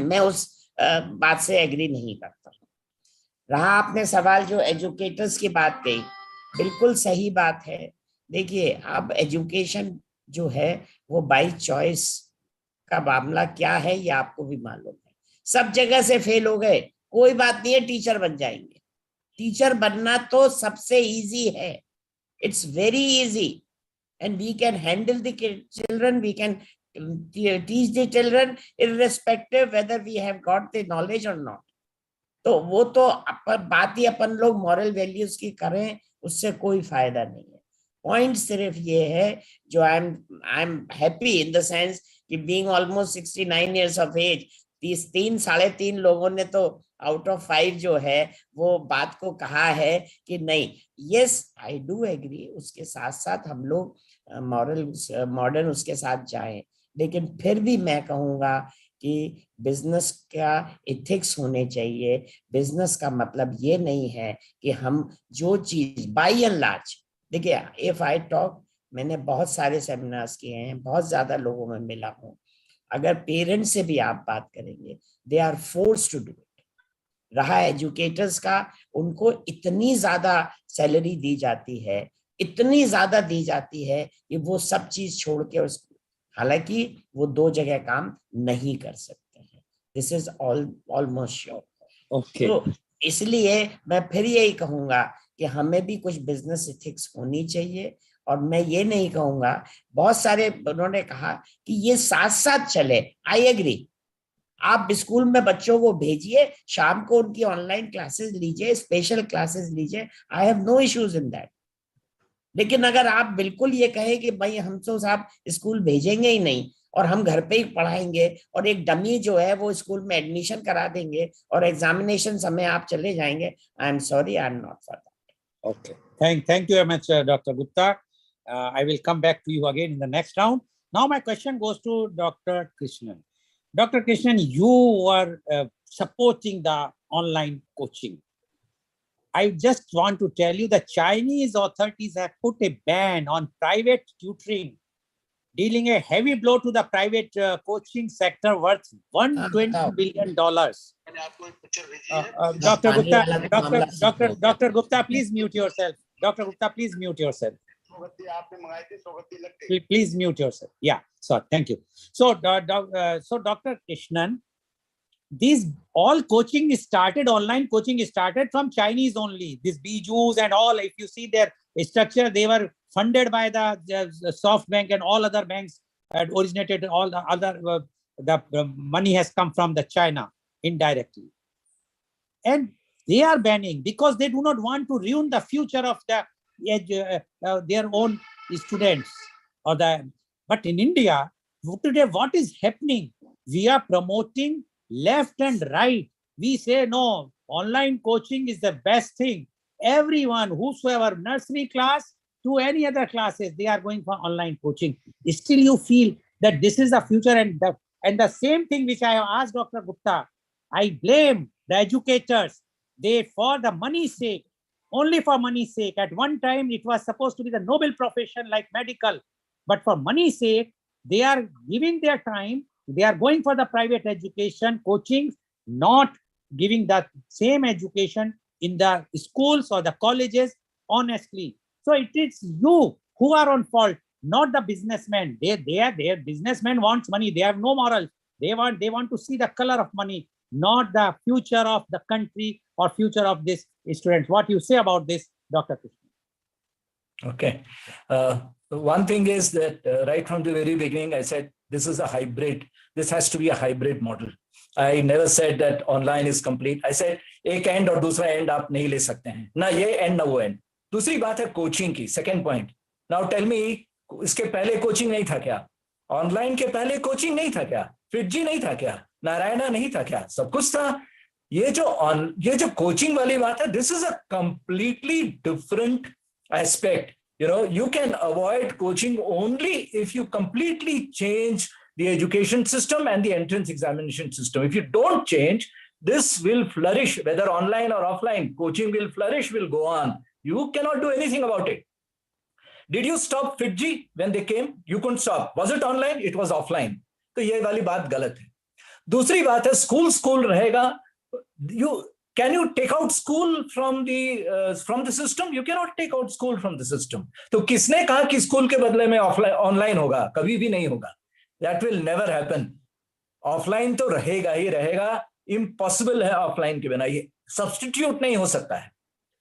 मैं उस बात से एग्री नहीं करता। रहा आपने सवाल जो एजुकेटर्स की बात कही, बिल्कुल सही बात है। देखिए, अब एजुकेशन जो है वो बाय चॉइस का मामला क्या है, ये आपको भी मालूम है। सब जगह से फेल हो गए, कोई बात नहीं है, टीचर बन जाएंगे। टीचर बनना तो सबसे इजी है, it's very easy, and we can handle the children, we can teach the children irrespective whether we have got the knowledge or not. तो वो तो बात ही अपन लोग मॉरल वैल्यूज की करें, उससे कोई फायदा नहीं है। पॉइंट सिर्फ ये है जो I am happy in the sense कि being almost 69 years of age, 3 साढ़े 3 लोगों ने तो आउट ऑफ 5 जो है वो बात को कहा है कि नहीं, यस आई डू एग्री, उसके साथ साथ हम लोग मॉडर्न उसके साथ जाएं, लेकिन फिर भी मैं कहूँगा कि बिजनेस का एथिक्स होने चाहिए। बिजनेस का मतलब ये नहीं है कि हम जो चीज बाय एंड लार्ज, देखिए इफ आई टॉक, मैंने बहुत सारे सेमिनार्स किए हैं, बहुत ज्यादा लोगों में मिला हूँ, अगर पेरेंट्स से भी आप बात करेंगे, they are force to do it. रहा एजुकेटर्स का, उनको इतनी ज्यादा सैलरी दी जाती है, इतनी ज्यादा दी जाती है कि वो सब चीज छोड़ के उस, हालांकि वो 2 जगह काम नहीं कर सकते हैं, this is almost sure. Okay, तो इसलिए मैं फिर यही कहूंगा कि हमें भी कुछ बिजनेस एथिक्स होनी चाहिए, और मैं ये नहीं कहूंगा, बहुत सारे उन्होंने कहा कि ये साथ साथ चले, आई एग्री, आप स्कूल में बच्चों को भेजिए, शाम को उनकी ऑनलाइन क्लासेस लीजिए, स्पेशल क्लासेस लीजिए, I have no issues in that. लेकिन अगर आप बिल्कुल ये कहें कि भाई हम तो साहब स्कूल भेजेंगे ही नहीं और हम घर पे ही पढ़ाएंगे और एक डमी जो है वो स्कूल में एडमिशन करा देंगे और एग्जामिनेशन समय आप चले जाएंगे, I am sorry, I am not for that. okay. Thank you very much, Dr. Gupta. I will come back to you again in the next round. Now my question goes to Dr. Krishnan. Dr. Krishnan, you were supporting the online coaching. I just want to tell you the Chinese authorities have put a ban on private tutoring, dealing a heavy blow to the private coaching sector worth $120 billion. Dr. Gupta, please mute yourself. Dr. Gupta, please mute yourself. Please mute yourself. Yeah, so thank you. So, Dr. Krishnan, these all coaching started, online coaching started from Chinese only. These Bijus and all, if you see their structure, they were funded by the SoftBank and all other banks, had originated, all the other, the money has come from the China indirectly. And they are banning because they do not want to ruin the future of the their own students. But in India, today what is happening? We are promoting left and right. We say, no, online coaching is the best thing. Everyone, whosoever, nursery class to any other classes, they are going for online coaching. Still you feel that this is the future, and the same thing which I have asked Dr. Gupta, I blame the educators. They, for the money's sake, only for money's sake, at one time it was supposed to be the noble profession like medical, but for money's sake, they are giving their time, they are going for the private education, coaching, not giving the same education in the schools or the colleges honestly. So it is you who are on fault, not the businessmen. Their businessmen wants money. They have no morals. They want to see the color of money, not the future of the country or future of this students. What you say about this, Dr. Krishnan? Okay. One thing is that right from the very beginning, I said this is a hybrid. This has to be a hybrid model. I never said that online is complete. I said एक end और दूसरा end आप नहीं ले सकते हैं, ना ये end ना वो end. दूसरी बात है कोचिंग की, second point. Now tell me, इसके पहले कोचिंग नहीं था क्या? ऑनलाइन के पहले कोचिंग नहीं था क्या? फिटजी नहीं था क्या? नारायणा नहीं था क्या? सब कुछ था. ये जो कोचिंग वाली बात है, this is a completely different aspect. You know, you can avoid coaching only if you completely change the education system and the entrance examination system. If you don't change, this will flourish, whether online or offline. Coaching will flourish, will go on. You cannot do anything about it. Did you stop FitG when they came? You couldn't stop. Was it online? It was offline. तो ये वाली बात गलत है. दूसरी बात है, school रहेगा. Can you take out school from the system? You cannot take out school from the system. तो किसने कहा कि स्कूल के बदले में ऑफलाइन ऑनलाइन होगा? कभी भी नहीं होगा. That will never happen. Offline तो रहेगा ही रहेगा. इम्पॉसिबल है ऑफलाइन के बिना. ये सब्स्टिट्यूट नहीं हो सकता है.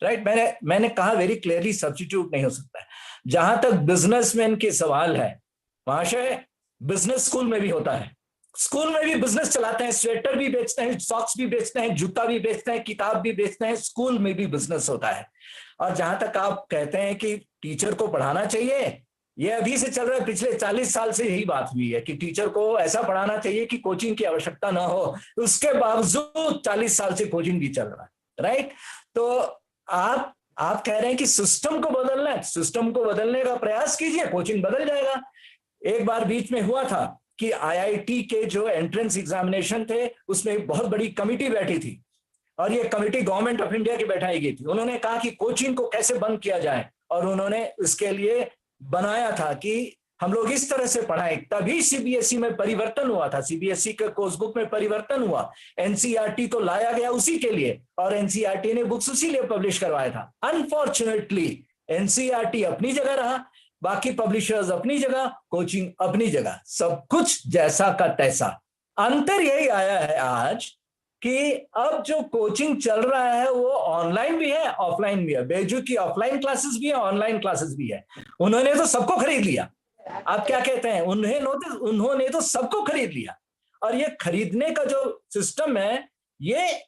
राइट? मैंने कहा वेरी क्लियरली, सब्स्टिट्यूट नहीं हो सकता है. जहां तक बिजनेसमैन के सवाल है, महाशय, बिजनेस स्कूल में भी होता है. स्कूल में भी बिजनेस चलाते हैं, स्वेटर भी बेचते हैं, सॉक्स भी बेचते हैं, जूता भी बेचते हैं, किताब भी बेचते हैं. स्कूल में भी बिजनेस होता है. और जहां तक आप कहते हैं कि टीचर को पढ़ाना चाहिए, ये अभी से चल रहा है, पिछले 40 साल से यही बात हुई है कि टीचर को ऐसा पढ़ाना चाहिए कि कोचिंग की आवश्यकता ना हो, उसके बावजूद 40 साल से कोचिंग भी चल रहा है, राइट। तो आप कह रहे हैं कि सिस्टम को बदलना है, सिस्टम को बदलने का प्रयास कीजिए, कोचिंग बदल जाएगा। एक बार बीच में हुआ था कि आईआईटी के जो एंट्रेंस एग्जामिनेशन थे उसमें एक बहुत बड़ी कमिटी बैठी थी, और ये कमिटी गवर्नमेंट ऑफ इंडिया की बैठाई गई थी। उन्होंने कहा कि कोचिंग को कैसे बंद किया जाए, और उन्होंने इसके लिए बनाया था कि हम लोग इस तरह से पढ़ाएं। तभी सीबीएसई में परिवर्तन हुआ था, सीबीएसई के कोर्स बुक में परिवर्तन हुआ, एनसीईआरटी तो लाया गया उसी के लिए, और एनसीईआरटी ने बुक्स उसी लिए पब्लिश करवाया था। अनफॉर्चुनेटली एनसीईआरटी अपनी जगह रहा, बाकी पब्लिशर्स अपनी जगह, कोचिंग अपनी जगह, सब कुछ जैसा का तैसा। अंतर यही आया है आज कि अब जो कोचिंग चल रहा है वो ऑनलाइन भी है, ऑफलाइन भी है। बेजू की ऑफलाइन क्लासेस भी है, ऑनलाइन क्लासेस भी है। उन्होंने तो सबको खरीद लिया। आप क्या कहते हैं, उन्होंने तो सबको खरीद लिया। और ये खरीदने का जो सिस्टम है, ये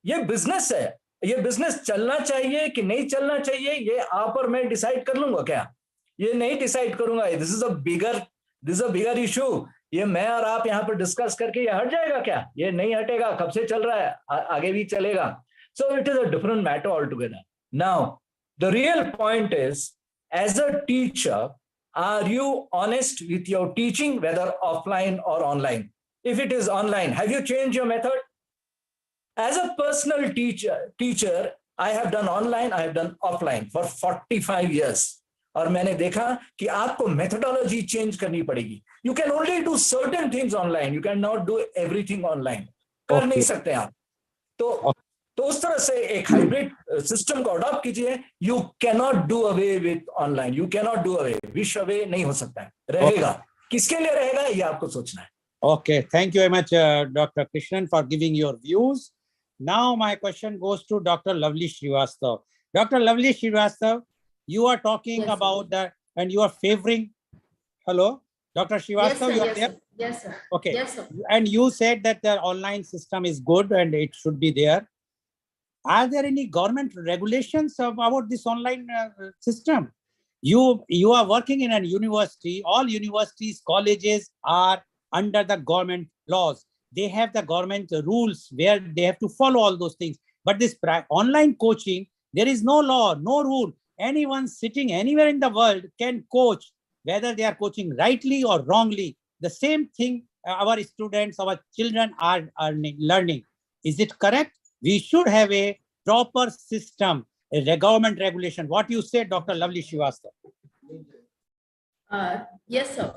बिजनेस है। ये बिजनेस चलना चाहिए कि नहीं चलना चाहिए, ये आप और मैं डिसाइड कर लूंगा क्या? ये नहीं डिसाइड करूंगा। This is a bigger issue. ये मैं और आप यहाँ पर डिस्कस करके ये हट जाएगा क्या? ये नहीं हटेगा, कब से चल रहा है, आगे भी चलेगा। So it is a different matter all together. Now the real point is, as a teacher, are you honest with your teaching, whether offline or online? If it is online, have you changed your method? As a personal teacher, I have done online, I have done offline for 45 years. और मैंने देखा कि आपको methodology change करनी पड़ेगी। You can only do certain things online, you can not do everything online. कर नहीं सकते आप। तो उस तरह से एक हाइब्रिड सिस्टम को अडॉप्ट कीजिए। You can not do away with online, you can not do away, wish away नहीं हो सकता है, रहेगा। किसके लिए रहेगा ये आपको सोचना है। Okay, thank you very much, Dr. Krishnan, for giving your views. Now my question goes to Dr. Lovely Srivastava. Dr. Lovely Srivastava, you are talking about that, and you are favoring. Hello, Dr. Srivastava, you are there? Yes, sir. Okay. Yes, sir. And you said that the online system is good and it should be there. Are there any government regulations about this online system? You are working in a university. All universities, colleges are under the government laws. They have the government rules where they have to follow all those things. But this online coaching, there is no law, no rule. Anyone sitting anywhere in the world can coach, whether they are coaching rightly or wrongly. The same thing our students, our children are learning. Is it correct? We should have a proper system, a government regulation. What you said, Dr. Lovely Srivastava? Yes, sir.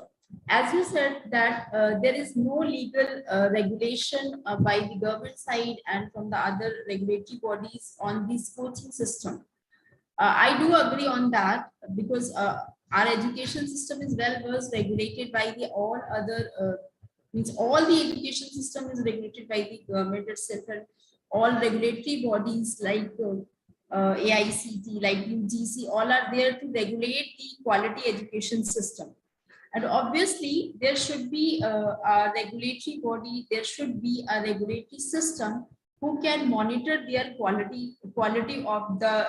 As you said that there is no legal regulation by the government side and from the other regulatory bodies on this coaching system. I do agree on that, because our education system is well regulated by the all other means all the education system is regulated by the government itself, and all regulatory bodies like AICT, like UGC, all are there to regulate the quality education system. And obviously, there should be a regulatory body, there should be a regulatory system who can monitor their quality of the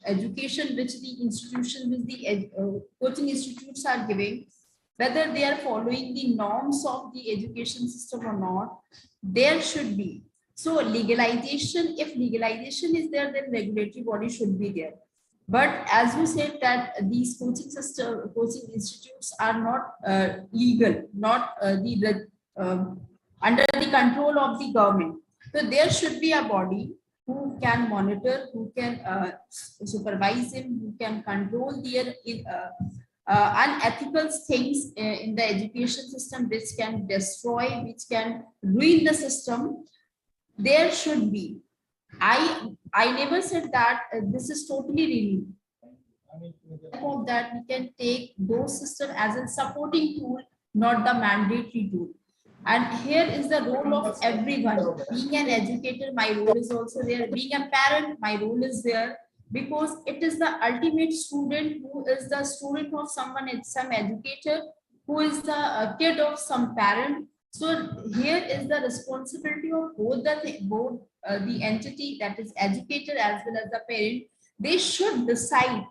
education which the institution, which the coaching institutes are giving, whether they are following the norms of the education system or not. There should be. So legalization, if legalization is there, then regulatory body should be there. But as you said that these coaching institutes are not legal, not under the control of the government. So there should be a body who can monitor, who can supervise him, who can control their unethical things in the education system, which can destroy, which can ruin the system. There should be. I never said that this is totally real. I hope that we can take those systems as a supporting tool, not the mandatory tool. And here is the role of everyone. Being an educator, my role is also there. Being a parent, my role is there, because it is the ultimate student who is the student of someone, it's some educator, who is the kid of some parent. So here is the responsibility of both the entity, that is educator as well as the parent, they should decide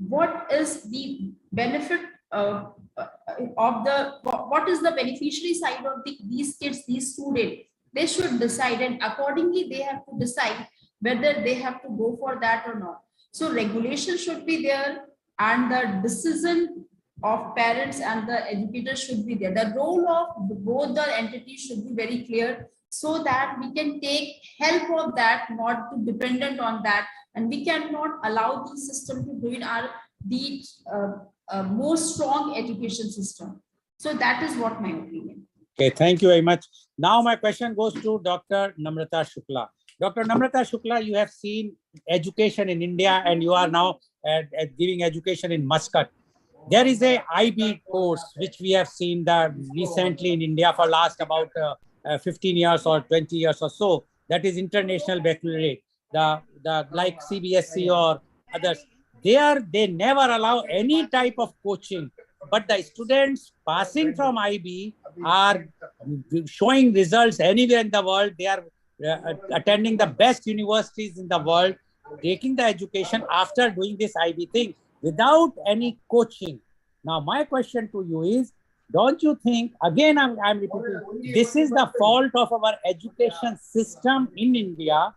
what is the benefit of the, what is the beneficiary side of these kids, these students. They should decide, and accordingly they have to decide whether they have to go for that or not. So regulation should be there, and the decision of parents and the educators should be there. The role of both the entities should be very clear, so that we can take help of that, not to dependent on that, and we cannot allow the system to ruin our the most strong education system. So that is what my opinion. Okay, thank you very much. Now my question goes to Dr. Namrata Shukla. Dr. Namrata Shukla, you have seen education in India, and you are now giving education in Muscat. There is a IB course which we have seen recently in India for last about 15 years or 20 years or so. That is International Baccalaureate. The like CBSE or others. They never allow any type of coaching, but the students passing from IB are showing results anywhere in the world. They are attending the best universities in the world, taking the education after doing this IB thing without any coaching. Now, my question to you is, don't you think, again, I'm repeating, this is the fault of our education system in India,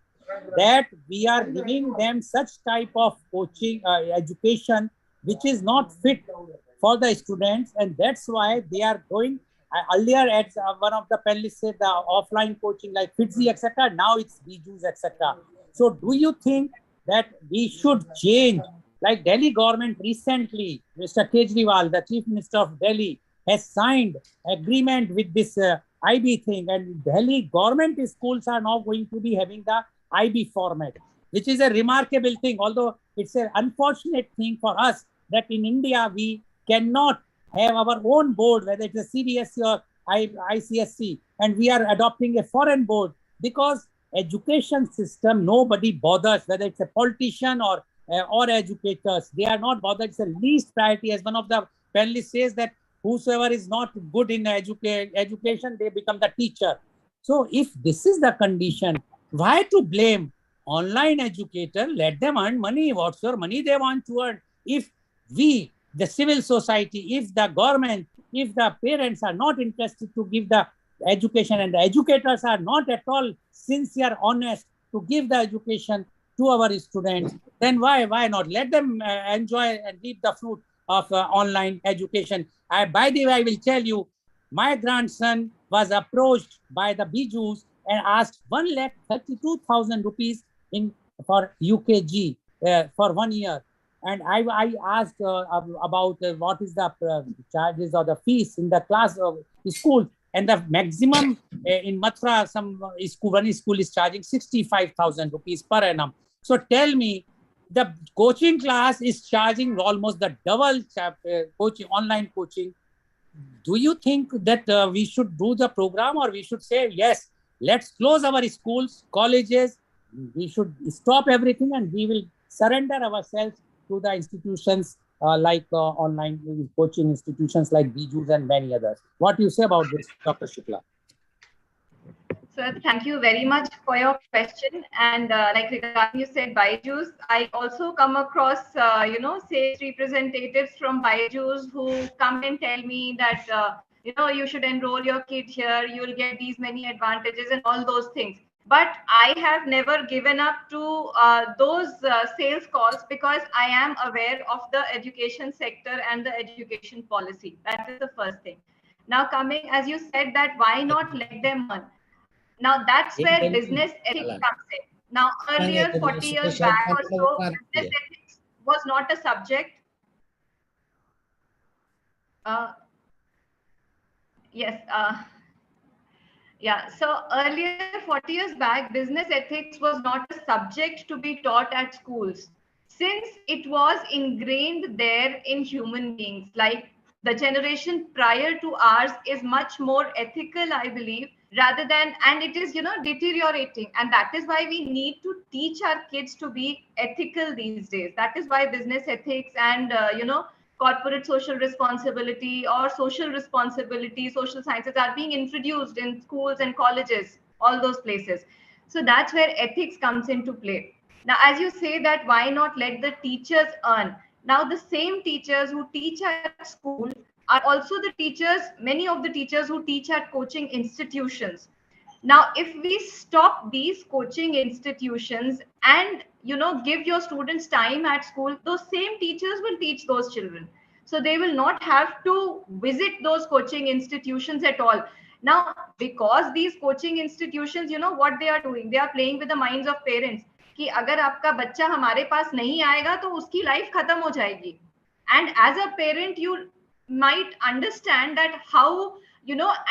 that we are giving them such type of coaching, education, which is not fit for the students, and that's why they are going. Earlier, at one of the panelists said the offline coaching like 𝐂𝐀𝐑𝐔 𝐍𝐄𝐖𝐒, etc. Now it's BJUS, etc. So, do you think that we should change? Like Delhi government recently, Mr. Kejriwal, the Chief Minister of Delhi, has signed agreement with this IB thing, and Delhi government schools are now going to be having the IB format, which is a remarkable thing, although it's an unfortunate thing for us that in India we cannot have our own board, whether it's a CBSE or ICSE, and we are adopting a foreign board because education system, nobody bothers, whether it's a politician or educators. They are not bothered. It's the least priority. As one of the panelists says, that whosoever is not good in education, they become the teacher. So if this is the condition, why to blame online educator? Let them earn money, whatsoever money they want to earn. If we, the civil society, if the government, if the parents are not interested to give the education, and the educators are not at all sincere, honest to give the education to our students, then why not? Let them enjoy and reap the fruit of online education. By the way, I will tell you, my grandson was approached by the BJUS and asked 1,32,000 rupees for UKG for 1 year. And I asked about what is the charges or the fees in the class of school. And the maximum in Mathura, one school is charging 65,000 rupees per annum. So tell me, the coaching class is charging almost the double coaching, online coaching. Do you think that we should do the program, or we should say, yes, let's close our schools, colleges, we should stop everything, and we will surrender ourselves to the institutions like online coaching institutions like BJUS and many others? What do you say about this, Dr. Shukla? Sir, thank you very much for your question. And like regarding you said BJUS, I also come across, sales representatives from BJUS who come and tell me that, you should enroll your kid here, you will get these many advantages and all those things. But I have never given up to those sales calls, because I am aware of the education sector and the education policy. That is the first thing. Now coming, as you said, that why not let them earn? Now that's where business ethics comes in. Now earlier, 40 years back or so, business ethics was not a subject. Yes. Yeah, so earlier, 40 years back, business ethics was not a subject to be taught at schools, since it was ingrained there in human beings. Like the generation prior to ours is much more ethical, I believe, rather than, and it is, deteriorating. And that is why we need to teach our kids to be ethical these days. That is why business ethics and, corporate social responsibility or social responsibility, social sciences are being introduced in schools and colleges, all those places. So that's where ethics comes into play. Now, as you say that, why not let the teachers earn? Now, the same teachers who teach at school are also the teachers, many of the teachers who teach at coaching institutions. Now, if we stop these coaching institutions and, give your students time at school, those same teachers will teach those children. So they will not have to visit those coaching institutions at all. Now, because these coaching institutions, what they are doing, they are playing with the minds of parents कि अगर आपका बच्चा हमारे पास नहीं आएगा तो उसकी life खत्म हो जाएगी. And as a parent, you might understand that how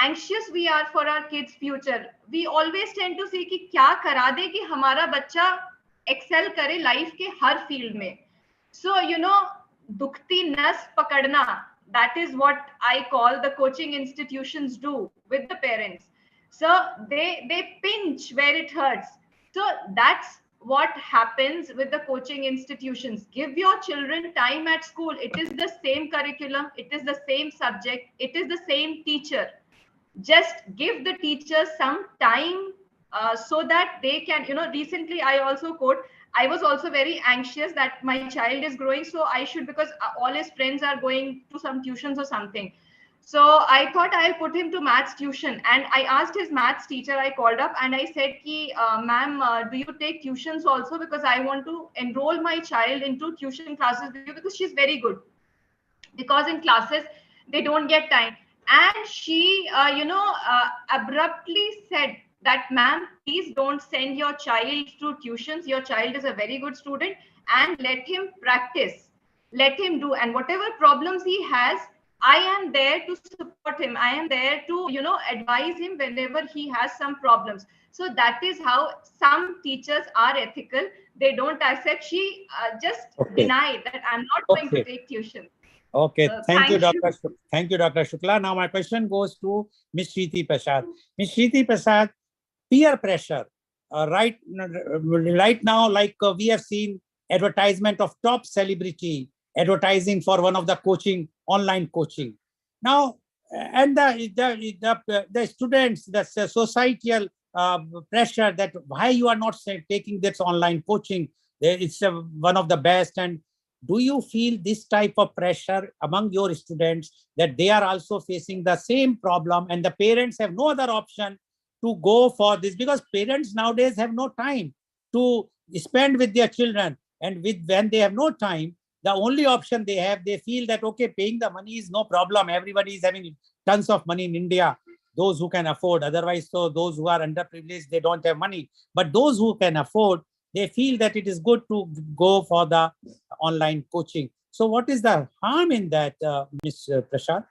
anxious we are for our kids future. We always tend to say कि क्या करा दे कि हमारा बच्चा excel करे लाइफ के हर फील्ड में. So दुखती नस पकड़ना, that is what I call the coaching institutions do with the parents. So they pinch where it hurts. So that's what happens with the coaching institutions. Give your children time at school. It is the same curriculum, it is the same subject, it is the same teacher. Just give the teachers some time, so that they can, recently I also quote, I was also very anxious that my child is growing, so I should, because all his friends are going to some tuitions or something. So I thought I'll put him to maths tuition, and I asked his maths teacher. I called up and I said, "Ki, ma'am, do you take tuitions also? Because I want to enroll my child into tuition classes with you because she's very good. Because in classes they don't get time." And she, abruptly said that, "Ma'am, please don't send your child to tuitions. Your child is a very good student, and let him practice, let him do, and whatever problems he has, I am there to support him. I am there to, advise him whenever he has some problems." So that is how some teachers are ethical. They don't accept. She just denied that, "I'm not going to take tuition." Okay, thank you, Thank you. Dr. Thank you, Dr. Shukla. Now my question goes to Ms. Shriti Prasad. Ms. Shriti Prasad, peer pressure. Right now, like we have seen advertisement of top celebrity advertising for one of the online coaching. Now, and the students, the societal pressure that why you are not taking this online coaching. It's one of the best. And do you feel this type of pressure among your students that they are also facing the same problem and the parents have no other option to go for this? Because parents nowadays have no time to spend with their children, and when they have no time, the only option they have, they feel that, okay, paying the money is no problem. Everybody is having tons of money in India, those who can afford. Otherwise, so those who are underprivileged, they don't have money. But those who can afford, they feel that it is good to go for the online coaching. So what is the harm in that, Ms. Prasad?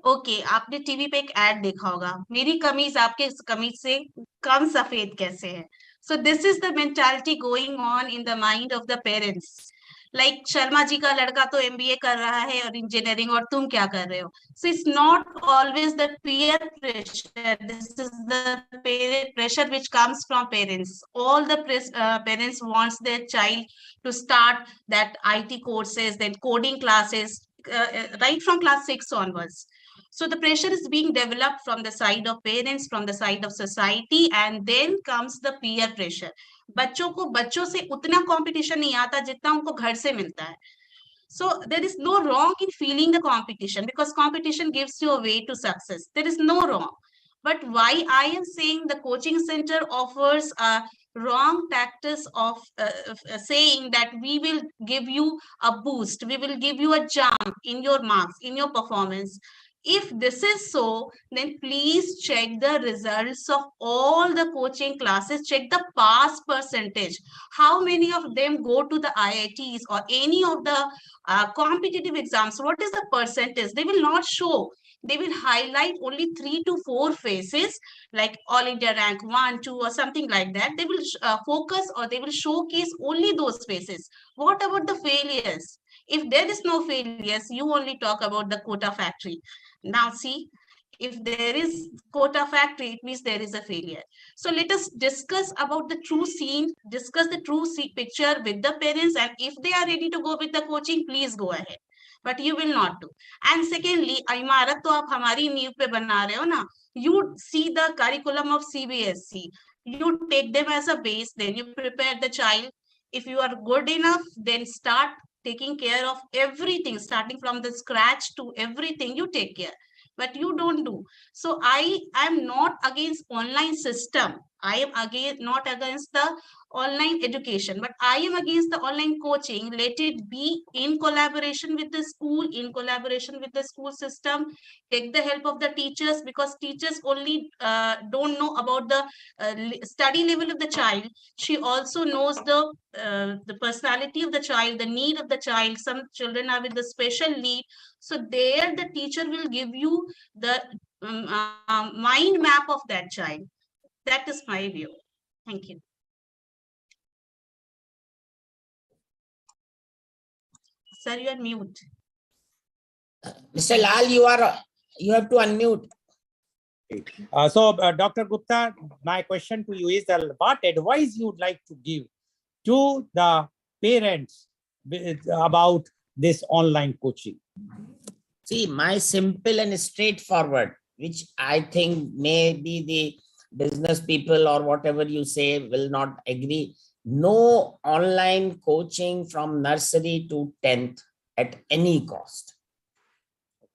Okay आपने TV पे एक add देखा होगा, मेरी कमीज आपके कमीज से कम सफेद कैसे है. So this is the mentality going on in the mind of the parents. Like Sharma ji का लड़का तो एमबीए कर रहा है और इंजीनियरिंग, और तुम क्या कर रहे हो. So it's not always the peer pressure, this is the pressure which comes from parents. All the parents wants their child to start that IT courses, then coding classes, right from class 6 onwards. So the pressure is being developed from the side of parents, from the side of society, and then comes the peer pressure. बच्चों को बच्चों से उतना competition नहीं आता जितना उनको घर से मिलता है. So there is no wrong in feeling the competition, because competition gives you a way to success. There is no wrong. But why I am saying the coaching center offers a wrong tactics of saying that we will give you a boost, we will give you a jump in your marks, in your performance. If this is so, then please check the results of all the coaching classes, check the pass percentage. How many of them go to the IITs or any of the competitive exams? What is the percentage? They will not show. They will highlight only 3 to 4 phases, like all India rank 1, 2 or something like that. They will focus, or they will showcase only those phases. What about the failures? If there is no failures, you only talk about the quota factory. Now see, if there is quota factory, it means there is a failure. So let us discuss about the true scene, discuss the true picture with the parents, and if they are ready to go with the coaching, please go ahead. But you will not do. And secondly, इमारत तो आप हमारी नींव पे बना रहे हो ना. You see the curriculum of CBSE. You take them as a base, then you prepare the child. If you are good enough, then start taking care of everything, starting from the scratch to everything you take care. But you don't do. So I am not against online system. I am not against the online education, but I am against the online coaching. Let it be in collaboration with the school, in collaboration with the school system. Take the help of the teachers, because teachers only don't know about the study level of the child. She also knows the personality of the child, the need of the child. Some children are with the special need, so there the teacher will give you the mind map of that child. That is my view. Thank you. Sir, you are mute. Mr. Lal, you have to unmute. Dr. Gupta, my question to you is what advice you would like to give to the parents about this online coaching? See, my simple and straightforward, which I think maybe the business people or whatever you say will not agree. No online coaching from nursery to 10th at any cost.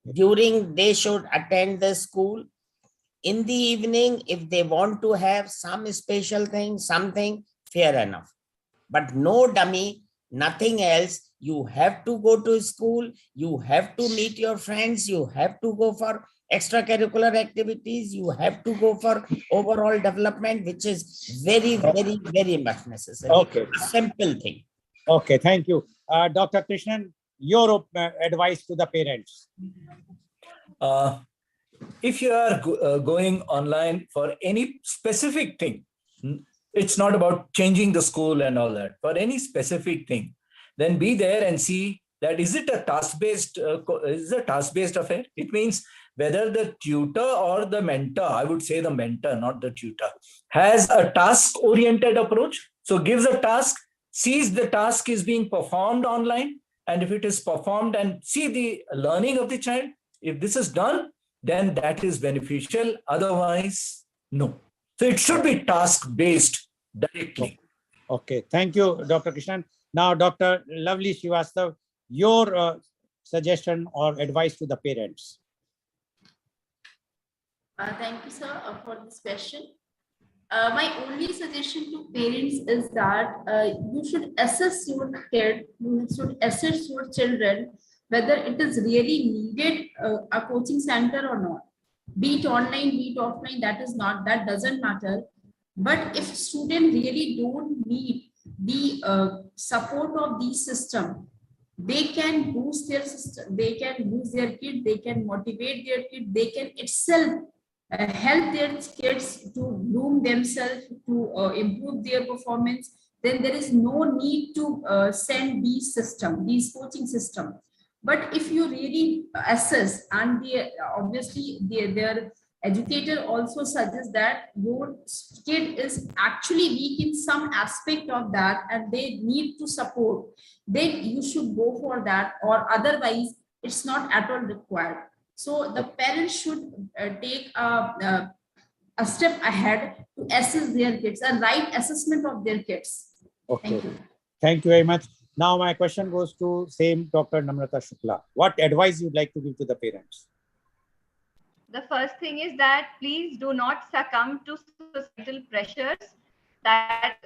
They should attend the school. In the evening, if they want to have some special thing, something, fair enough. But no dummy, nothing else. You have to go to school. You have to meet your friends. You have to go for extracurricular activities. You have to go for overall development, which is very, very, very much necessary. Okay. A simple thing. Okay, thank you. Dr. Krishnan, your advice to the parents. If you are going online for any specific thing, it's not about changing the school and all that. For any specific thing, then be there and see that is it a task-based affair? It means whether the tutor or the mentor, I would say the mentor, not the tutor, has a task-oriented approach. So gives a task, sees the task is being performed online, and if it is performed and see the learning of the child, if this is done, then that is beneficial. Otherwise, no. So it should be task-based directly. Okay, thank you, Dr. Krishnan. Now, Dr. Lovely Srivastav, your suggestion or advice to the parents. Thank you, sir, for this question. My only suggestion to parents is that you should assess your kid, you should assess your children, whether it is really needed a coaching center or not. Be it online, be it offline, that doesn't matter. But if students really don't need the support of the system, they can boost their system, they can boost their kid, they can motivate their kid, they can itself help their kids to groom themselves, to improve their performance, then there is no need to send these coaching system. But if you really assess, and obviously their educator also suggests that your kid is actually weak in some aspect of that and they need to support, then you should go for that, or otherwise it's not at all required. So the parents should take a step ahead to assess their kids, a right assessment of their kids. Okay. Thank you. Thank you very much. Now my question goes to same Dr. Namrata Shukla. What advice you'd like to give to the parents? The first thing is that please do not succumb to societal pressures. That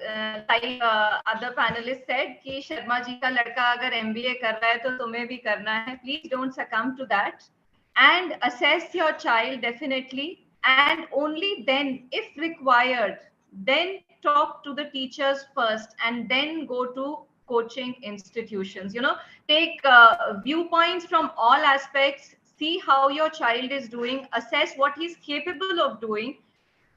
like other panelists said, कि शर्मा जी का लड़का अगर MBA कर रहा है तो तुम्हें भी करना है. Please don't succumb to that, and assess your child definitely, and only then, if required, then talk to the teachers first, and then go to coaching institutions. Take viewpoints from all aspects. See how your child is doing, assess what he's capable of doing,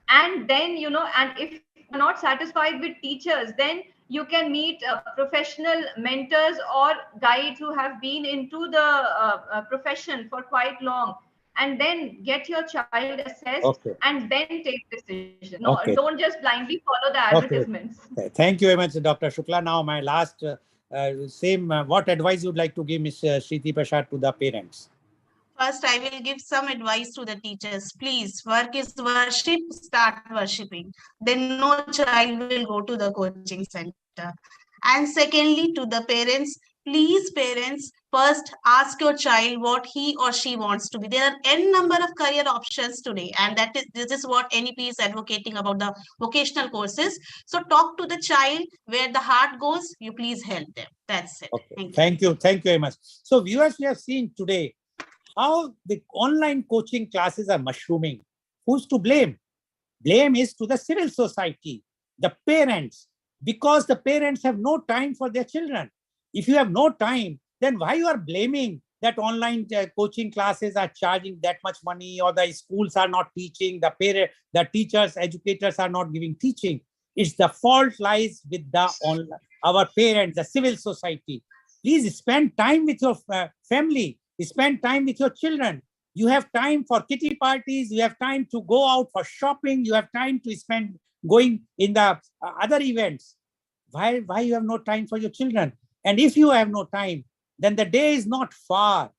and then, and if you're not satisfied with teachers, then you can meet professional mentors or guides who have been into the profession for quite long, and then get your child assessed. Okay. And then take decision. No, Okay. Don't just blindly follow the advertisements. Okay. Thank you very much, Dr. Shukla. Now my last what advice you'd like to give Ms. Shriti Prasad to the parents? First, I will give some advice to the teachers. Please, work is worship, start worshipping. Then no child will go to the coaching center. And secondly, to the parents, please parents, first ask your child what he or she wants to be. There are n number of career options today, and this is what NEP is advocating about the vocational courses. So talk to the child, where the heart goes, you please help them. That's it. Okay. Thank you very much. So viewers, we have seen today how the online coaching classes are mushrooming. Who's to blame? Blame is to the civil society, the parents, because the parents have no time for their children. If you have no time, then why you are blaming that online coaching classes are charging that much money, or the schools are not teaching, the teachers, educators are not giving teaching? It's the fault lies with our parents, the civil society. Please spend time with your family. Spend time with your children. You have time for kitty parties. You have time to go out for shopping. You have time to spend going in the other events. Why you have no time for your children? And if you have no time, then the day is not far.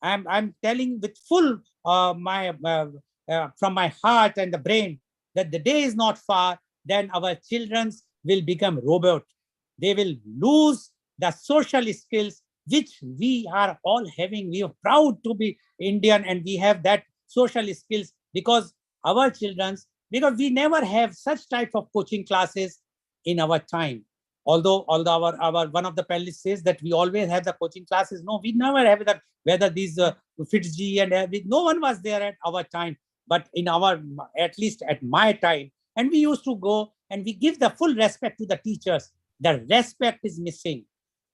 I'm telling with full from my heart and the brain that the day is not far. Then our children will become robots. They will lose the social skills which we are all having. We are proud to be Indian, and we have that social skills because our children's, because we never have such type of coaching classes in our time. Although our one of the panelists says that we always have the coaching classes. No, we never have that. Whether these FITSG and no one was there at our time, but in our, at least at my time, and we used to go and we give the full respect to the teachers. The respect is missing.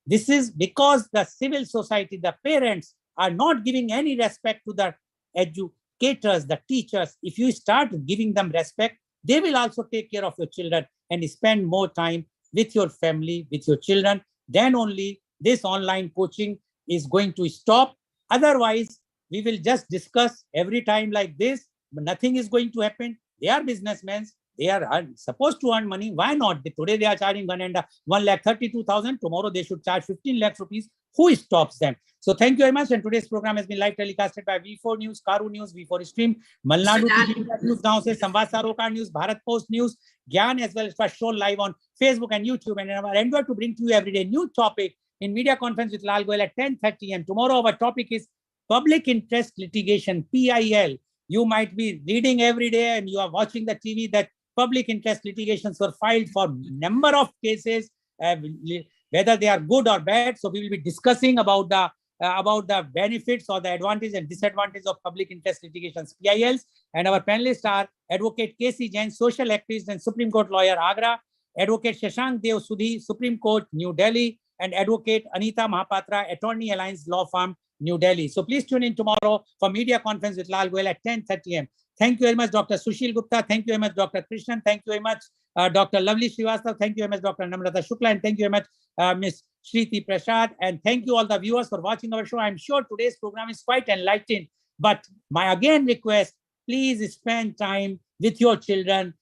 This is because the civil society, the parents are not giving any respect to the educators, the teachers. If you start giving them respect, they will also take care of your children and spend more time with your family, with your children. Then only this online coaching is going to stop. Otherwise, we will just discuss every time like this, but nothing is going to happen. They are businessmen. They are supposed to earn money. Why not? Today they are charging 1,32,000. Tomorrow they should charge 15 lakh rupees. Who stops them? So thank you very much. And today's program has been live telecasted by V4 News, Caru News, V4 Stream, Malnadu TV News, Gaon se Samvad Sarokar News, Bharat Post News, Gyan, as well as shown live on Facebook and YouTube. And our endeavor to bring to you every day new topic in media conference with Lal Goel at 10:30. And tomorrow our topic is public interest litigation, PIL. You might be reading every day and you are watching the TV that public interest litigations were filed for number of cases, whether they are good or bad. So we will be discussing about the benefits or the advantage and disadvantage of public interest litigations, PILs. And our panelists are Advocate 𝐂𝐀𝐑𝐔 𝐍𝐄𝐖𝐒, social activist and Supreme Court lawyer, Agra; Advocate Shashank Dev Sudhi, Supreme Court, New Delhi; and Advocate Anita Mahapatra, Attorney Alliance Law Firm, New Delhi. So please tune in tomorrow for media conference with Lal Goel at 10:30 a.m. Thank you very much, Dr. Sushil Gupta. Thank you very much, Dr. Krishnan. Thank you very much, Dr. Lovely Srivastava. Thank you very much, Dr. Namrata Shukla. And thank you very much, Ms. Shriti Prasad. And thank you all the viewers for watching our show. I'm sure today's program is quite enlightening. But my again request, please spend time with your children.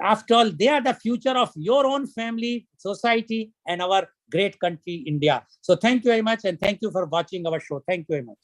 After all, they are the future of your own family, society, and our great country, India. So thank you very much. And thank you for watching our show. Thank you very much.